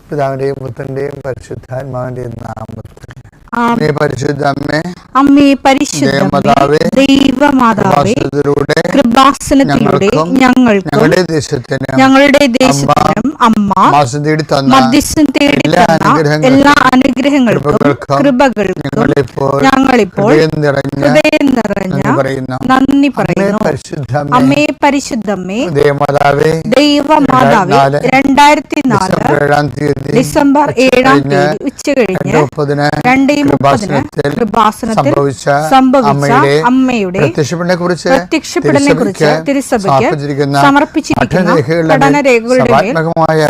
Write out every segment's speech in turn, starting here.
പിതാവിന്റെയും പുത്രന്റെയും പരിശുദ്ധാത്മാവിന്റെയും നാമത്തിൽ. പരിശുദ്ധ അമ്മേ, അമ്മേ പരിശുദ്ധ ദൈവമാതാവേ, കൃപാസനത്തിലൂടെ ഞങ്ങൾക്കും ഞങ്ങളുടെ ദേശത്തിനും അമ്മ മധ്യസ്ഥം തേടി എല്ലാ അനുഗ്രഹങ്ങൾക്കും കൃപകൾക്കും ഞങ്ങളിപ്പോൾ ഹൃദയം നിറഞ്ഞ നന്ദി പറയുന്നു. അമ്മേ പരിശുദ്ധമ്മേ ദൈവമാതാവേ, 2004 ഡിസംബർ 7 ഉച്ചകഴിഞ്ഞ് 2:30 കൃപാസനത്തിൽ സംഭവിച്ച അമ്മയുടെ പ്രത്യക്ഷപ്പെടലിനെക്കുറിച്ച് തിരുസഭയ്ക്ക് സമർപ്പിച്ചിരിക്കുന്ന പഠനരേഖകളുടെ മേൽ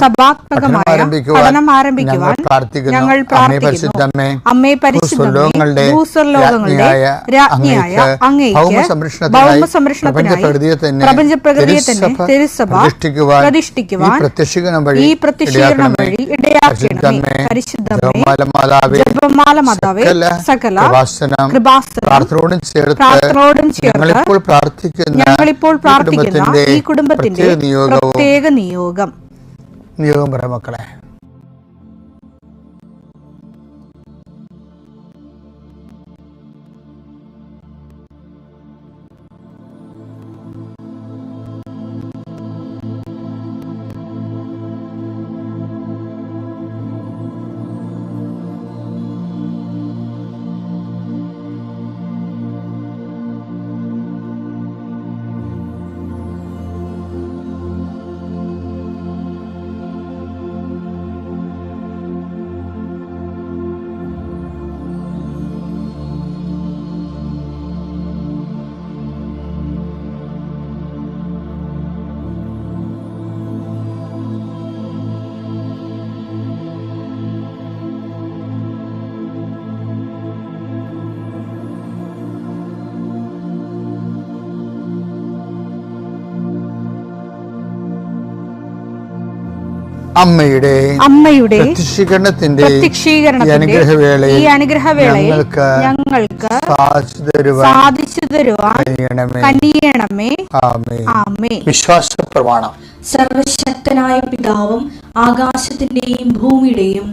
സഭാത്മകമായ പഠനം ആരംഭിക്കുവാൻ ഞങ്ങൾ പ്രാർത്ഥിക്കുന്നു. അമ്മേ പരിശുദ്ധമേ, ഭൂസ്വർലോകങ്ങളുടെ രാജ്ഞിയായ അങ്ങേയ്ക്ക് ഭൗമസംരക്ഷണത്തിനായി പ്രപഞ്ചപ്രകൃതിയെ തന്നെ തിരുസഭ പ്രതിഷ്ഠിക്കുവാൻ ഈ പ്രത്യക്ഷീകരണം വഴി ഇടയാക്കണമേ. പരിശുദ്ധമേ, ജപമാല മാതാവേ, സകല കൃപാസനം പ്രാർത്ഥനയോടും ചേർത്ത് ഞങ്ങളിപ്പോൾ പ്രാർത്ഥിക്കുന്ന ഈ കുടുംബത്തിന്റെ പ്രത്യേക നിയോഗം പറ മക്കളെ. അമ്മയുടെ പ്രത്യക്ഷീകരണത്തിന്റെ ഈ അനുഗ്രഹവേളയിൽ ഞങ്ങൾക്ക് സാധിച്ചു തരുവാൻ കനിയണമേ. ആമേൻ. വിശ്വാസ പ്രമാണം. സർവശക്തനായ പിതാവും ആകാശത്തിന്റെയും ഭൂമിയുടെയും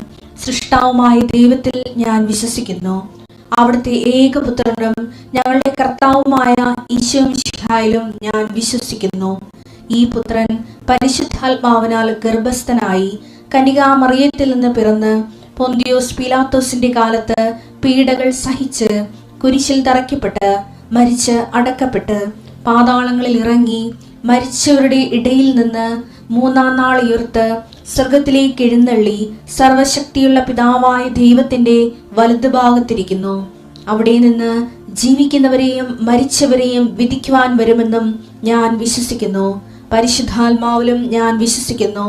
സൃഷ്ടാവുമായ ദൈവത്തിൽ ഞാൻ വിശ്വസിക്കുന്നു. അവിടുത്തെ ഏകപുത്രനും ഞങ്ങളുടെ കർത്താവുമായ ഈശോ മിശിഹായിലും ഞാൻ വിശ്വസിക്കുന്നു. ഈ പുത്രൻ പരിശുദ്ധാത്മാവിനാൽ ഗർഭസ്ഥനായി കന്യകാമറിയത്തിൽ നിന്ന് പിറന്ന് പൊന്തിയോസ് പീലാത്തോസിന്റെ കാലത്ത് പീഡകൾ സഹിച്ച് കുരിശിൽ തറയ്ക്കപ്പെട്ട് മരിച്ച് അടക്കപ്പെട്ട് പാതാളങ്ങളിൽ ഇറങ്ങി മരിച്ചവരുടെ ഇടയിൽ നിന്ന് 3-ാം നാൾ ഉയർത്ത് സ്വർഗത്തിലേക്ക് എഴുന്നള്ളി സർവശക്തിയുള്ള പിതാവായ ദൈവത്തിന്റെ വലതുഭാഗത്തിരിക്കുന്നു. അവിടെ നിന്ന് ജീവിക്കുന്നവരെയും മരിച്ചവരെയും വിധിക്കുവാൻ വരുമെന്നും ഞാൻ വിശ്വസിക്കുന്നു. പരിശുദ്ധാത്മാവിലും ഞാൻ വിശ്വസിക്കുന്നു.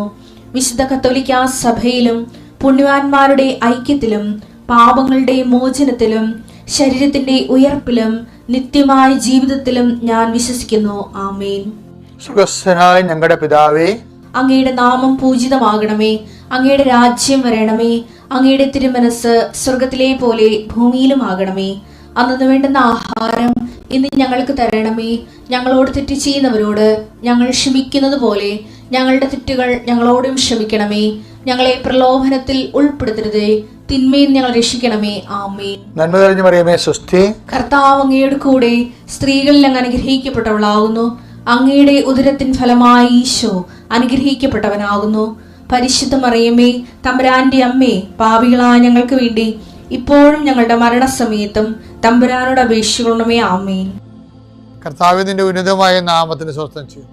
വിശുദ്ധ കത്തോലിക്കാ സഭയിലും പുണ്യവാന്മാരുടെ ഐക്യത്തിലും പാപങ്ങളുടെ മോചനത്തിലും ശരീരത്തിന്റെ ഉയർപ്പിലും നിത്യമായ ജീവിതത്തിലും ഞാൻ വിശ്വസിക്കുന്നു. ആമേൻ. സുഖസ്ഥനായ ഞങ്ങളുടെ പിതാവേ, അങ്ങയുടെ നാമം പൂജിതമാകണമേ. അങ്ങയുടെ രാജ്യം വരണമേ. അങ്ങയുടെ തിരുമനസ് സ്വർഗത്തിലെ പോലെ ഭൂമിയിലും ആകണമേ. അന്നു വേണ്ടുന്ന ആഹാരം ഇന്ന് ഞങ്ങൾക്ക് തരണമേ. ഞങ്ങളോട് തെറ്റ് ചെയ്യുന്നവരോട് ഞങ്ങൾ ക്ഷമിക്കുന്നത് പോലെ ഞങ്ങളുടെ തെറ്റുകൾ ഞങ്ങളോടും ക്ഷമിക്കണമേ. ഞങ്ങളെ പ്രലോഭനത്തിൽ ഉൾപ്പെടുത്തരുതേ, തിന്മയിൽ ഞങ്ങൾ രക്ഷിക്കണമേ. ആമേൻ. നന്മ നിറഞ്ഞ മറിയമേ, സ്വസ്തി. കർത്താവ് അങ്ങയുടെ കൂടെ സ്ത്രീകളിൽ അങ്ങ് അനുഗ്രഹിക്കപ്പെട്ടവളാകുന്നു. അങ്ങയുടെ ഉദരത്തിൻ ഫലമായി ഈശോ അനുഗ്രഹിക്കപ്പെട്ടവനാകുന്നു. പരിശുദ്ധ മറിയമേ, തമ്പുരാന്റെ അമ്മേ, പാപികളായ ഞങ്ങൾക്ക് വേണ്ടി ഇപ്പോഴും ഞങ്ങളുടെ മരണസമയത്തും തമ്പുരാനോട് അപേക്ഷിക്കണമേ. ആമേൻ. കർത്താവിന്റെ ഉന്നതമായ നാമത്തിന് സ്വസ്ഥം ചെയ്യും.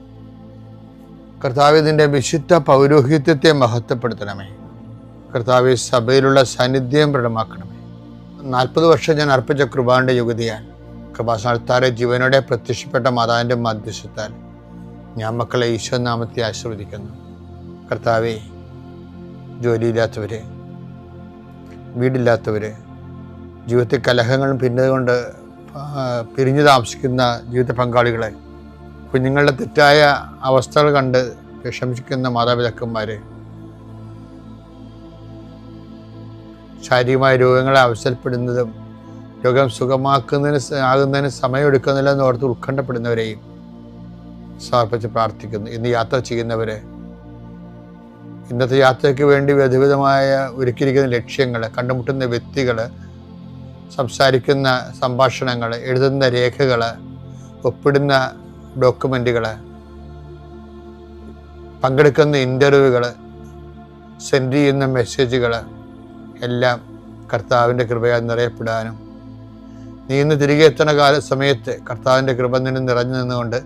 കർത്താവിന്റെ വിശുദ്ധ പൗരോഹിത്യത്തെ മഹത്വപ്പെടുത്തണമേ. കർത്താവ് സഭയിലുള്ള സാന്നിധ്യം പ്രകടമാക്കണമേ. 40 വർഷം ഞാൻ അർപ്പിച്ച കൃപാന്റെ യുഗതിയാൽ കൃപാസനത്താരെ ജീവനോടെ പ്രത്യക്ഷപ്പെട്ട മാതാവിന്റെ മധ്യസ്ഥത്താൽ ഞാൻ മക്കളെ ഈശോ നാമത്തെ ആശീർവദിക്കുന്നു. കർത്താവെ, ജോലിയില്ലാത്തവര്, വീടില്ലാത്തവര്, ജീവിതത്തിൽ കലഹങ്ങളും ഭിന്നതകൊണ്ട് പിരിഞ്ഞു താമസിക്കുന്ന ജീവിത പങ്കാളികളെ, കുഞ്ഞുങ്ങളുടെ തെറ്റായ അവസ്ഥകൾ കണ്ട് വിഷമിക്കുന്ന മാതാപിതാക്കന്മാരെ, ശാരീരികമായ രോഗങ്ങളെ അവസരപ്പെടുന്നതും രോഗം ആകുന്നതിന് സമയമെടുക്കുന്നില്ല എന്ന് ഓർത്ത് ഉത്കണ്ഠപ്പെടുന്നവരെയും സമർപ്പിച്ച് പ്രാർത്ഥിക്കുന്നു. ഇന്ന് യാത്ര ചെയ്യുന്നവരെ ഇന്നത്തെ യാത്രയ്ക്ക് വേണ്ടി വിവിധമായ ഒരുക്കിയിരിക്കുന്ന ലക്ഷ്യങ്ങൾ, കണ്ടുമുട്ടുന്ന വ്യക്തികൾ, സംസാരിക്കുന്ന സംഭാഷണങ്ങൾ, എഴുതുന്ന രേഖകൾ, ഒപ്പിടുന്ന ഡോക്യുമെൻറ്റുകൾ, പങ്കെടുക്കുന്ന ഇൻ്റർവ്യൂകൾ, സെൻഡ് ചെയ്യുന്ന മെസ്സേജുകൾ എല്ലാം കർത്താവിൻ്റെ കൃപയാൽ നിറയപ്പെടാനും നീ ഇന്ന് തിരികെ എത്തുന്ന സമയത്ത് കർത്താവിൻ്റെ കൃപ നിന്നെ നിറഞ്ഞു നിന്നുകൊണ്ട്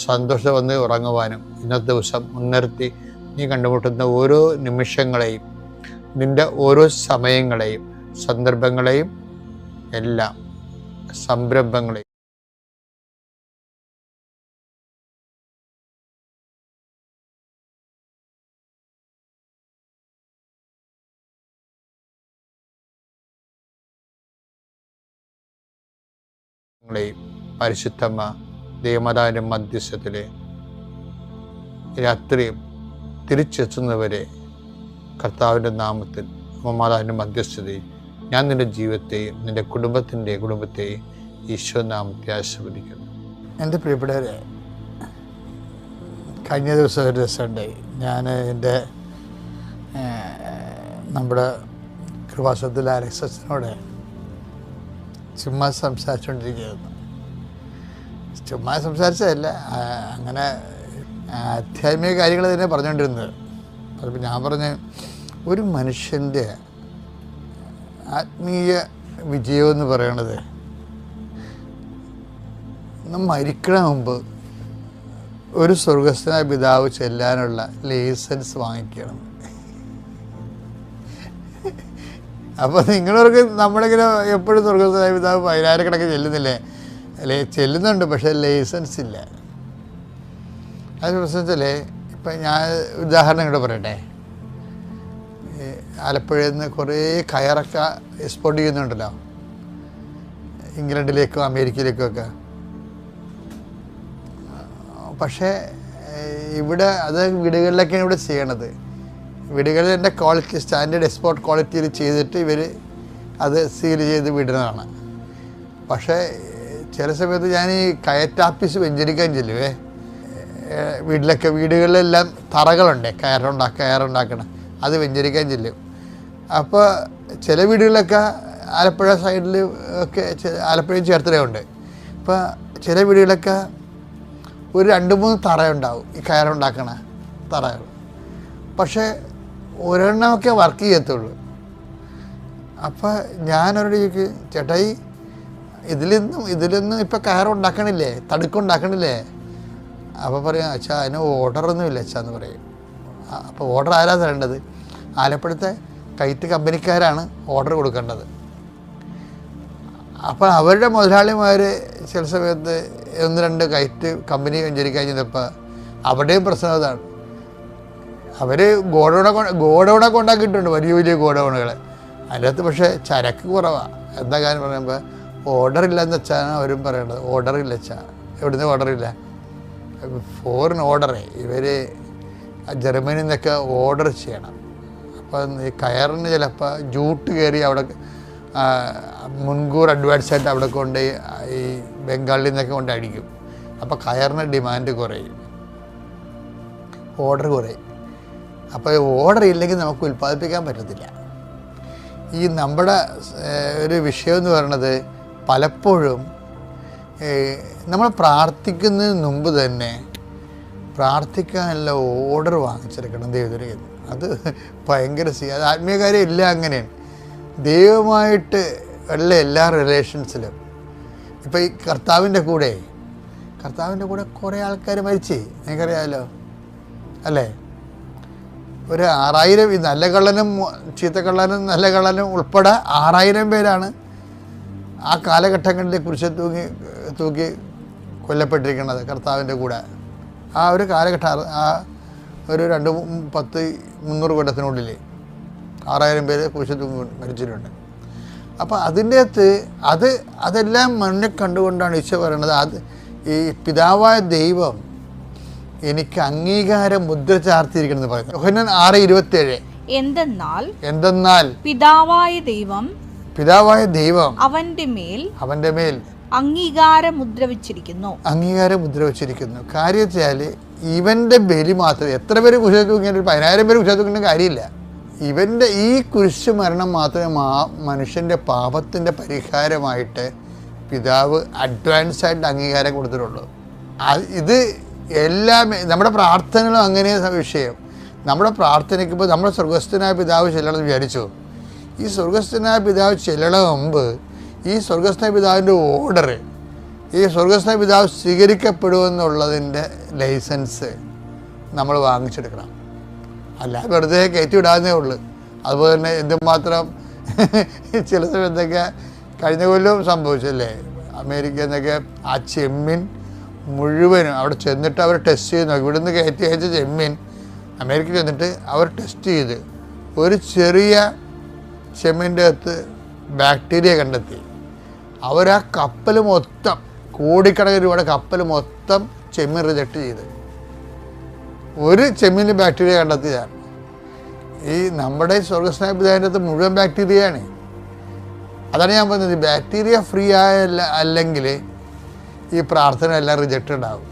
സന്തോഷം വന്ന് ഉറങ്ങുവാനും ഇന്നത്തെ ദിവസം മുൻനിർത്തി നീ കണ്ടുമുട്ടുന്ന ഓരോ നിമിഷങ്ങളെയും, നിൻ്റെ ഓരോ സമയങ്ങളെയും, സന്ദർഭങ്ങളെയും എല്ലാം സംരംഭങ്ങളെയും പരിശുദ്ധമ്മ ദൈവമാതാവിൻ്റെ മധ്യസ്ഥത്തിലെ രാത്രിയും തിരിച്ചെത്തുന്നവരെ കർത്താവിൻ്റെ നാമത്തിൽ മാതാവിൻ്റെ മധ്യസ്ഥതയിൽ ഞാൻ നിൻ്റെ ജീവിതത്തെയും നിൻ്റെ കുടുംബത്തെയും ഈശോ നാമത്തെ ആശീർവദിക്കുന്നു. എൻ്റെ പ്രിയപ്പെട്ടവരെ, കഴിഞ്ഞ ദിവസം ഒരു രസമുണ്ടായി. ഞാൻ എൻ്റെ നമ്മുടെ കൃപാസനത്തിലെ അലക്സസിനോട് ചുമ്മാ സംസാരിച്ചുകൊണ്ടിരിക്കുകയായിരുന്നു. ചുമ്മാ സംസാരിച്ചതല്ല, അങ്ങനെ ആധ്യാത്മിക കാര്യങ്ങൾ തന്നെ പറഞ്ഞുകൊണ്ടിരുന്നത്. അതിപ്പോൾ ഞാൻ പറഞ്ഞ്, ഒരു മനുഷ്യൻ്റെ ആത്മീയ വിജയം എന്ന് പറയണത് മരിക്കണ മുമ്പ് ഒരു സ്വർഗസ്ഥനായ പിതാവ് ചെല്ലാനുള്ള ലൈസൻസ് വാങ്ങിക്കണം. അപ്പോൾ നിങ്ങളവർക്ക് നമ്മളിങ്ങനെ എപ്പോഴും സ്വർഗസ്ഥനായ പിതാവ് 10,000 കണക്ക് ചെല്ലുന്നില്ലേ? അല്ലേ, ചെല്ലുന്നുണ്ട്, പക്ഷേ ലൈസൻസ് ഇല്ല. അതിന് പ്രശ്നത്തിൽ ഇപ്പം ഞാൻ ഉദാഹരണം ഇങ്ങോട്ട് പറയട്ടെ. ആലപ്പുഴയിൽ നിന്ന് കുറേ കയറൊക്കെ എക്സ്പോർട്ട് ചെയ്യുന്നുണ്ടല്ലോ ഇംഗ്ലണ്ടിലേക്കോ അമേരിക്കയിലേക്കോ ഒക്കെ. പക്ഷേ ഇവിടെ അത് വീടുകളിലൊക്കെയാണ് ഇവിടെ ചെയ്യണത്. വീടുകളിൽ എൻ്റെ ക്വാളിറ്റി, സ്റ്റാൻഡേർഡ് എക്സ്പോർട്ട് ക്വാളിറ്റിയിൽ ചെയ്തിട്ട് ഇവർ അത് സീൽ ചെയ്ത് വിടുന്നതാണ്. പക്ഷേ ചില സമയത്ത് ഞാൻ ഈ കയറ്റാപ്പീസ് വെഞ്ചരിക്കാൻ ചെല്ലുവേ. വീടുകളിലെല്ലാം തറകളുണ്ട്, കയറുണ്ടാക്കണം, അത് വെഞ്ചരിക്കാൻ ചെല്ലും. അപ്പോൾ ചില വീടുകളിലൊക്കെ ആലപ്പുഴ സൈഡിൽ ഒക്കെ, ആലപ്പുഴയും ചേർത്തലയുണ്ട്. അപ്പോൾ ചില വീടുകളിലൊക്കെ ഒരു 2-3 തറയുണ്ടാവും, ഈ കയറുണ്ടാക്കണ തറകൾ. പക്ഷേ ഒരെണ്ണമൊക്കെ വർക്ക് ചെയ്യത്തുള്ളൂ. അപ്പോൾ ഞാനവരോട് ചോദിക്കും, ചേട്ടായി ഇതിലൊന്നും ഇപ്പോൾ കയറുണ്ടാക്കണില്ലേ, തടുക്കുണ്ടാക്കണില്ലേ? അപ്പോൾ പറയാം, അച്ഛാ അതിന് ഓർഡറൊന്നുമില്ല അച്ഛാ എന്ന് പറയും. അപ്പോൾ ഓർഡർ ആരാ തരേണ്ടത്? ആലപ്പുഴത്തെ കയറ്റ് കമ്പനിക്കാരാണ് ഓർഡർ കൊടുക്കേണ്ടത്. അപ്പോൾ അവരുടെ മുതലാളിമാർ ചില സമയത്ത് 1-2 കയറ്റ് കമ്പനി വെഞ്ചരിക്കാൻ ചെയ്തപ്പോൾ അവിടെയും പ്രശ്നം അതാണ്. അവർ ഗോഡൗണൊക്കെ ഉണ്ടാക്കിയിട്ടുണ്ട്, വലിയ വലിയ ഗോഡൗണുകൾ. അതിനകത്ത് പക്ഷേ ചരക്ക് കുറവാണ്. എന്താ കാര്യം പറയുമ്പോൾ ഓർഡറില്ലെന്ന് വെച്ചാണ് അവരും പറയേണ്ടത്. ഓർഡറില്ല വെച്ചാൽ എവിടുന്ന് ഓർഡറില്ല? ഫോറിൻ ഓർഡറേ, ഇവർ ജർമ്മനിയിൽ നിന്നൊക്കെ ഓർഡർ ചെയ്യണം. അപ്പം ഈ കയറിന് ചിലപ്പോൾ ജൂട്ട് കയറി അവിടെ മുൻകൂർ അഡ്വാൻസായിട്ട് അവിടെ കൊണ്ട് ഈ ബംഗാളിൽ നിന്നൊക്കെ കൊണ്ട് അടിക്കും. അപ്പോൾ കയറിന് ഡിമാൻഡ് കുറയും, ഓർഡർ കുറയും. അപ്പോൾ ഓർഡർ ഇല്ലെങ്കിൽ നമുക്ക് ഉൽപ്പാദിപ്പിക്കാൻ പറ്റത്തില്ല. ഈ നമ്മുടെ ഒരു വിഷയം എന്ന് പറയുന്നത് പലപ്പോഴും നമ്മൾ പ്രാർത്ഥിക്കുന്നതിന് മുമ്പ് തന്നെ പ്രാർത്ഥിക്കാനുള്ള ഓർഡർ വാങ്ങിച്ചെടുക്കണം ദൈവത്തിൻ്റെ. അത് ഭയങ്കര അത് ആത്മീയകാര്യം ഇല്ല, അങ്ങനെയാണ്. ദൈവമായിട്ട് ഉള്ള എല്ലാ റിലേഷൻസിലും ഇപ്പോൾ ഈ കർത്താവിൻ്റെ കൂടെ കുറേ ആൾക്കാർ മരിച്ചേ, നിങ്ങൾക്കറിയാമല്ലോ അല്ലേ? ഒരു 6000, ഈ നല്ല കള്ളനും ചീത്തക്കള്ളനും നല്ല കള്ളനും ഉൾപ്പെടെ 6000 പേരാണ് ആ കാലഘട്ടങ്ങളിൽ കുരിശിൽ തൂക്കി കൊല്ലപ്പെട്ടിരിക്കുന്നത് കർത്താവിൻ്റെ കൂടെ. ആ ഒരു കാലഘട്ടം, ആ ഒരു 200-300 കൊല്ലത്തിനുള്ളിൽ 6000 പേര് കുരിശിൽ തൂങ്ങി മരിച്ചിട്ടുണ്ട്. അപ്പോൾ അതിൻ്റെ അകത്ത് അതെല്ലാം മുന്നിൽ കണ്ടുകൊണ്ടാണ് ഈശോ പറയുന്നത്, അത് ഈ പിതാവായ ദൈവം എനിക്ക് അംഗീകാരം മുദ്ര ചാർത്തിയിരിക്കണമെന്ന് പറയുന്നത്. യോഹന്നാൻ 6:27. എന്തെന്നാൽ പിതാവായ ദൈവം അവന്റെ മേൽ അംഗീകാര മുദ്ര വെച്ചിരിക്കുന്നു. കാര്യം വെച്ചാൽ ഇവൻ്റെ ബലി മാത്രം, എത്ര പേര് കുരിശ് തൂങ്ങിയാലും 10,000 പേര് കുരിശ് തൂക്കേണ്ട കാര്യമില്ല. ഇവൻ്റെ ഈ കുരിശ് മരണം മാത്രമേ മനുഷ്യൻ്റെ പാപത്തിൻ്റെ പരിഹാരമായിട്ട് പിതാവ് അഡ്വാൻസായിട്ട് അംഗീകാരം കൊടുത്തിട്ടുള്ളൂ. ഇത് എല്ലാം നമ്മുടെ പ്രാർത്ഥനകളും അങ്ങനെ വിഷയം. നമ്മുടെ പ്രാർത്ഥനയ്ക്ക് ഇപ്പോൾ നമ്മുടെ സ്വർഗസ്ഥനായ പിതാവ് ചെല്ലണമെന്ന് വിചാരിച്ചു. ഈ സ്വർഗസ്ഥനായ പിതാവ് ചെല്ലണ മുമ്പ് ഈ സ്വർഗസ്ഥനായ പിതാവിൻ്റെ ഓർഡർ, ഈ സ്വർഗസ്ഥനായ പിതാവ് സ്വീകരിക്കപ്പെടുമെന്നുള്ളതിൻ്റെ ലൈസൻസ് നമ്മൾ വാങ്ങിച്ചെടുക്കണം. അല്ല വെറുതെ കയറ്റി വിടാവുന്നേ ഉള്ളൂ. അതുപോലെ തന്നെ എന്തുമാത്രം ചില സമയത്തൊക്കെ കഴിഞ്ഞ കൊല്ലവും സംഭവിച്ചല്ലേ, അമേരിക്കയിൽ നിന്നൊക്കെ ആ ചെമ്മീൻ മുഴുവനും അവിടെ ചെന്നിട്ട് അവർ ടെസ്റ്റ് ചെയ്ത് നോക്കി. ഇവിടുന്ന് കയറ്റി അയച്ച ചെമ്മീൻ അമേരിക്കയിൽ ചെന്നിട്ട് അവർ ടെസ്റ്റ് ചെയ്ത് ഒരു ചെറിയ ചെമ്മീൻ്റെ അകത്ത് ബാക്ടീരിയ കണ്ടെത്തി. അവരാ കപ്പൽ മൊത്തം, കോടിക്കണക്കിന് രൂപയുടെ കപ്പൽ മൊത്തം ചെമ്മീൻ റിജക്റ്റ് ചെയ്ത് ഒരു ചെമ്മീനിൽ ബാക്ടീരിയ കണ്ടെത്തിയതാണ്. ഈ നമ്മുടെ സ്വർഗസ്നായ പിതാവിൻ്റെ അകത്ത് മുഴുവൻ ബാക്ടീരിയയാണ്. അതാണ് ഞാൻ പറഞ്ഞത്, ബാക്ടീരിയ ഫ്രീ അല്ലെങ്കിൽ ഈ പ്രാർത്ഥന എല്ലാം റിജക്റ്റഡ് ആവും.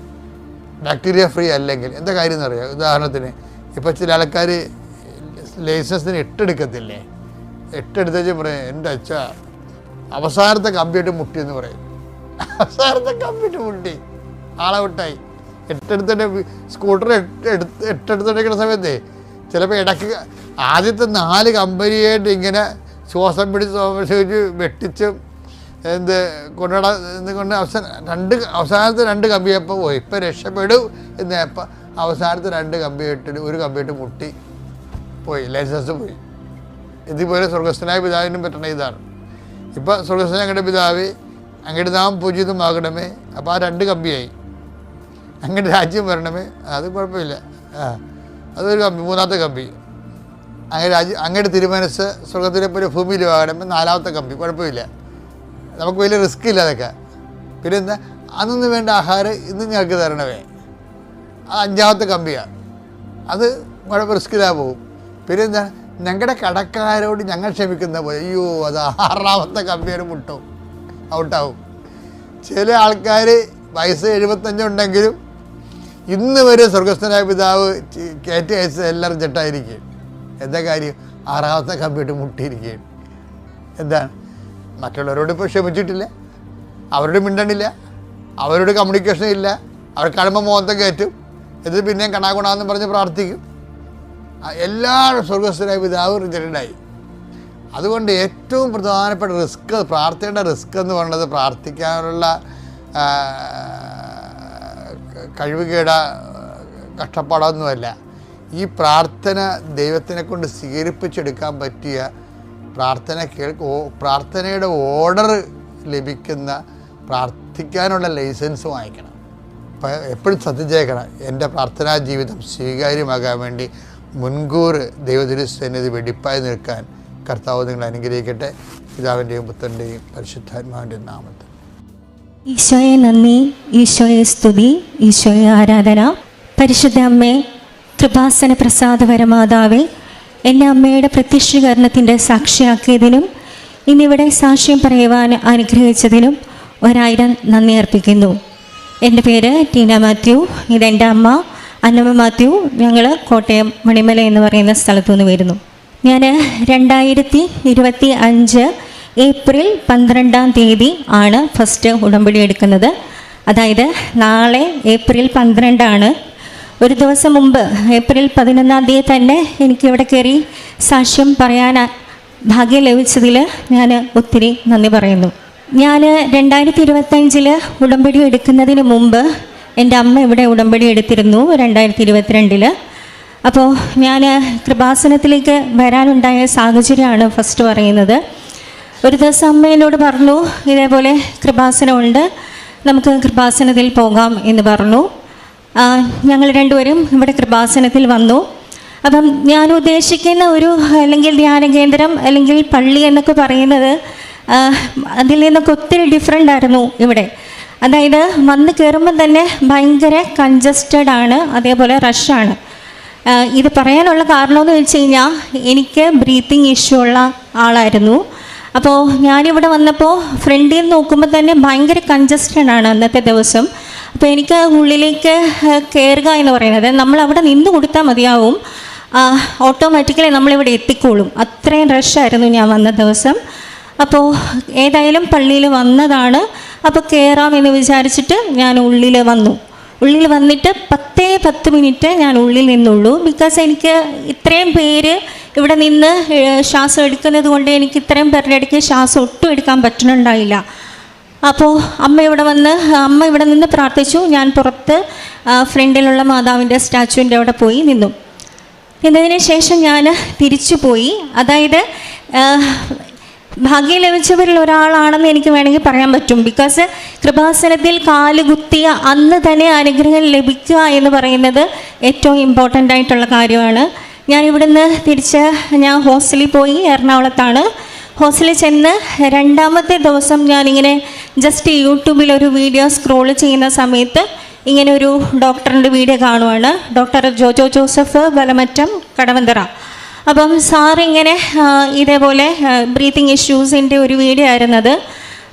ബാക്ടീരിയ ഫ്രീ അല്ലെങ്കിൽ എന്താ കാര്യം എന്നറിയാം. ഉദാഹരണത്തിന് ഇപ്പോൾ ചില ആൾക്കാർ ലൈസൻസിന് 8 എടുക്കത്തില്ലേ, 8 എടുത്തേച്ച് പറയും എൻ്റെ അച്ഛ അവസാനത്തെ കമ്പ്യൂട്ടർ മുട്ടിയെന്ന് പറയും. അവസാനത്തെ കമ്പ്യൂട്ടർ മുട്ടി, ആളെ വിട്ടായി. 8 എടുത്തിട്ട് സ്കൂട്ടർ 8 എടുത്തിട്ടിരിക്കുന്ന സമയത്തേ ചിലപ്പോൾ ഇടയ്ക്ക് ആദ്യത്തെ 4 കമ്പനിയായിട്ട് ഇങ്ങനെ ശ്വാസം പിടിച്ച് വെട്ടിച്ചും കൊണ്ട് അവസാനത്തെ 2 കമ്പിയപ്പോൾ പോയി. ഇപ്പം രക്ഷപ്പെടും എന്നപ്പോൾ അവസാനത്തെ 2 കമ്പിയിട്ട് ഒരു കമ്പിയിട്ട് മുട്ടി പോയി, ലൈസൻസ് പോയി. ഇതുപോലെ സ്വർഗസ്ഥനായ പിതാവിനും പറ്റണ ഇതാണ്. ഇപ്പം സ്വർഗസ്ഥനായ അങ്ങയുടെ പിതാവ് അങ്ങയുടെ നാമം പൂജിതമാകണമേ, അപ്പോൾ ആ 2 കമ്പിയായി. അങ്ങയുടെ രാജ്യം വരണമേ, അത് കുഴപ്പമില്ല, അതൊരു കമ്പി, 3ാമത്തെ കമ്പി. അങ്ങയുടെ തിരുമനസ് സ്വർഗത്തിലെ പോലെ ഭൂമിയിലും ആകണമേ, 4ാമത്തെ കമ്പി, കുഴപ്പമില്ല, നമുക്ക് വലിയ റിസ്ക് ഇല്ല അതൊക്കെ. പിന്നെ എന്താ, അന്നൊന്നും വേണ്ട ആഹാരം ഇന്ന് ഞങ്ങൾക്ക് തരണമേ, അത് 5ാമത്തെ കമ്പിയാണ്, അത് കുഴപ്പം റിസ്ക്കിലാണ് പോകും. പിന്നെ എന്താ, ഞങ്ങളുടെ കടക്കാരോട് ഞങ്ങൾ ക്ഷമിക്കുന്ന പോലെ, അയ്യോ അത് 6ാമത്തെ കമ്പിയാണ് മുട്ടും, ഔട്ടാവും. ചില ആൾക്കാർ വയസ്സ് 75 ഉണ്ടെങ്കിലും ഇന്ന് വരെ സ്വർഗസ്ഥനായ പിതാവ് കയറ്റി അയച്ചത് എല്ലാവരും ചെട്ടായിരിക്കും. എന്താ കാര്യം, 6ാമത്തെ കമ്പിയിട്ട് മുട്ടിയിരിക്കുകയാണ്. എന്താണ്, മറ്റുള്ളവരോട് ഇപ്പോൾ ക്ഷമിച്ചിട്ടില്ല, അവരോട് മിണ്ടണില്ല, അവരോട് കമ്മ്യൂണിക്കേഷൻ ഇല്ല, അവർ കടമ്പ മോഹത്തെ കയറ്റും, ഇത് പിന്നെയും കണാകുണാന്ന് പറഞ്ഞ് പ്രാർത്ഥിക്കും. എല്ലാ സ്വർഗസ്ഥനായ പിതാവ് റിജക്റ്റഡായി. അതുകൊണ്ട് ഏറ്റവും പ്രധാനപ്പെട്ട റിസ്ക്, പ്രാർത്ഥനയുടെ റിസ്ക് എന്ന് പറയുന്നത് പ്രാർത്ഥിക്കാനുള്ള കഴിവുകേട കഷ്ടപ്പാടൊന്നുമല്ല. ഈ പ്രാർത്ഥന ദൈവത്തിനെ കൊണ്ട് സ്വീകരിപ്പിച്ചെടുക്കാൻ പറ്റിയ പ്രാർത്ഥനയുടെ ഓർഡർ ലഭിക്കുന്ന പ്രാർത്ഥിക്കാനുള്ള ലൈസൻസ് വാങ്ങിക്കണം. എപ്പോഴും ശ്രദ്ധിച്ചേക്കണം, എൻ്റെ പ്രാർത്ഥനാ ജീവിതം സ്വീകാര്യമാകാൻ വേണ്ടി മുൻകൂർ ദൈവതിരുസന്നിധി വെടിപ്പായി നിൽക്കാൻ കർത്താവ് നിങ്ങൾ അനുഗ്രഹിക്കട്ടെ. പിതാവിൻ്റെയും പുത്രൻ്റെയും പരിശുദ്ധാത്മാവിൻ്റെയും നാമത്തിൽ. ഈശോയെ നന്ദി, ഈശോയെ സ്തുതി, ഈശോയെ ആരാധന. പരിശുദ്ധ അമ്മേ, കൃപാസന പ്രസാദപരമാതാവേ, എന്നെ അമ്മയുടെ പ്രത്യക്ഷീകരണത്തിൻ്റെ സാക്ഷിയാക്കിയതിനും ഇന്നിവിടെ സാക്ഷ്യം പറയുവാൻ അനുഗ്രഹിച്ചതിനും 1000 നന്ദി അർപ്പിക്കുന്നു. എൻ്റെ പേര് ടീന മാത്യു, ഇതെൻ്റെ അമ്മ അന്നമ്മ മാത്യു. ഞങ്ങൾ കോട്ടയം മണിമല എന്ന് പറയുന്ന സ്ഥലത്തു നിന്ന് വരുന്നു. ഞാൻ 2025 ഏപ്രിൽ 12-ാം തീയതി ആണ് ഫസ്റ്റ് ഉടമ്പടി എടുക്കുന്നത്. അതായത് നാളെ ഏപ്രിൽ 12 ഒരു ദിവസം മുമ്പ് ഏപ്രിൽ 11-ാം തീയതി തന്നെ എനിക്കിവിടെ കയറി സാക്ഷ്യം പറയാൻ ഭാഗ്യം ലഭിച്ചതിൽ ഞാൻ ഒത്തിരി നന്ദി പറയുന്നു. ഞാൻ 2025 ഉടമ്പടി എടുക്കുന്നതിന് മുമ്പ് എൻ്റെ അമ്മ ഇവിടെ ഉടമ്പടി എടുത്തിരുന്നു 2022. അപ്പോൾ ഞാൻ കൃപാസനത്തിലേക്ക് വരാനുണ്ടായ സാഹചര്യമാണ് ഫസ്റ്റ് പറയുന്നത്. ഒരു ദിവസം അമ്മ എന്നോട് പറഞ്ഞു, ഇതേപോലെ കൃപാസനമുണ്ട്, നമുക്ക് കൃപാസനത്തിൽ പോകാം എന്ന് പറഞ്ഞു. ഞങ്ങൾ രണ്ടുപേരും ഇവിടെ കൃപാസനത്തിൽ വന്നു. അപ്പം ഞാൻ ഉദ്ദേശിക്കുന്ന ഒരു അല്ലെങ്കിൽ ധ്യാന കേന്ദ്രം അല്ലെങ്കിൽ പള്ളി എന്നൊക്കെ പറയുന്നത് അതിൽ നിന്നൊക്കെ ഒത്തിരി ഡിഫറെൻ്റ് ആയിരുന്നു ഇവിടെ. അതായത് വന്ന് കയറുമ്പം തന്നെ ഭയങ്കര കൺജസ്റ്റഡ് ആണ്, അതേപോലെ റഷാണ്. ഇത് പറയാനുള്ള കാരണമെന്ന് വെച്ച് കഴിഞ്ഞാൽ എനിക്ക് ബ്രീത്തിങ് ഇഷ്യൂ ഉള്ള ആളായിരുന്നു. അപ്പോൾ ഞാനിവിടെ വന്നപ്പോൾ ഫ്രണ്ടിൽ നിന്ന് നോക്കുമ്പോൾ തന്നെ ഭയങ്കര കൺജസ്റ്റഡാണ് അന്നത്തെ ദിവസം. അപ്പോൾ എനിക്ക് ഉള്ളിലേക്ക് കയറുക എന്ന് പറയുന്നത് നമ്മൾ അവിടെ നിന്ന് കൊടുത്താൽ മതിയാവും, ഓട്ടോമാറ്റിക്കലി നമ്മളിവിടെ എത്തിക്കോളും. അത്രയും റഷായിരുന്നു ഞാൻ വന്ന ദിവസം. അപ്പോൾ ഏതായാലും പള്ളിയിൽ വന്നതാണ്, അപ്പോൾ കയറാമെന്ന് വിചാരിച്ചിട്ട് ഞാൻ ഉള്ളിൽ വന്നു. ഉള്ളിൽ വന്നിട്ട് 10 മിനിറ്റ് ഞാൻ ഉള്ളിൽ നിന്നുള്ളൂ. ബിക്കോസ് എനിക്ക് ഇത്രയും പേര് ഇവിടെ നിന്ന് ശ്വാസം എടുക്കുന്നത് കൊണ്ട് എനിക്ക് ഇത്രയും പേരുടെ ഇടയ്ക്ക് ശ്വാസം ഒട്ടും എടുക്കാൻ പറ്റുന്നുണ്ടായില്ല. അപ്പോൾ അമ്മ ഇവിടെ നിന്ന് പ്രാർത്ഥിച്ചു. ഞാൻ പുറത്ത് ഫ്രണ്ടിലുള്ള മാതാവിൻ്റെ സ്റ്റാച്ചുവിൻ്റെ അവിടെ പോയി നിന്നതിന് ശേഷം ഞാൻ തിരിച്ചു പോയി. അതായത് ഭാഗ്യം ലഭിച്ചവരിൽ ഒരാളാണെന്ന് എനിക്ക് വേണമെങ്കിൽ പറയാൻ പറ്റും. ബിക്കോസ് കൃപാസനത്തിൽ കാലുകുത്തിയ അന്ന് തന്നെ അനുഗ്രഹം ലഭിക്കുക എന്ന് പറയുന്നത് ഏറ്റവും ഇമ്പോർട്ടൻ്റ് ആയിട്ടുള്ള കാര്യമാണ്. ഞാൻ ഇവിടുന്ന് ഞാൻ ഹോസ്റ്റലിൽ പോയി, എറണാകുളത്താണ്. ഹോസ്റ്റലിൽ ചെന്ന് 2ാമത്തെ ദിവസം ഞാനിങ്ങനെ ജസ്റ്റ് യൂട്യൂബിൽ ഒരു വീഡിയോ സ്ക്രോൾ ചെയ്യുന്ന സമയത്ത് ഇങ്ങനെ ഒരു ഡോക്ടറിൻ്റെ വീഡിയോ കാണുവാണ്. ഡോക്ടർ ജോജോ ജോസഫ് വലമറ്റം കടവന്തറ. അപ്പം സാറിങ്ങനെ ഇതേപോലെ ബ്രീത്തിങ് ഇഷ്യൂസിൻ്റെ ഒരു വീഡിയോ ആയിരുന്നത്.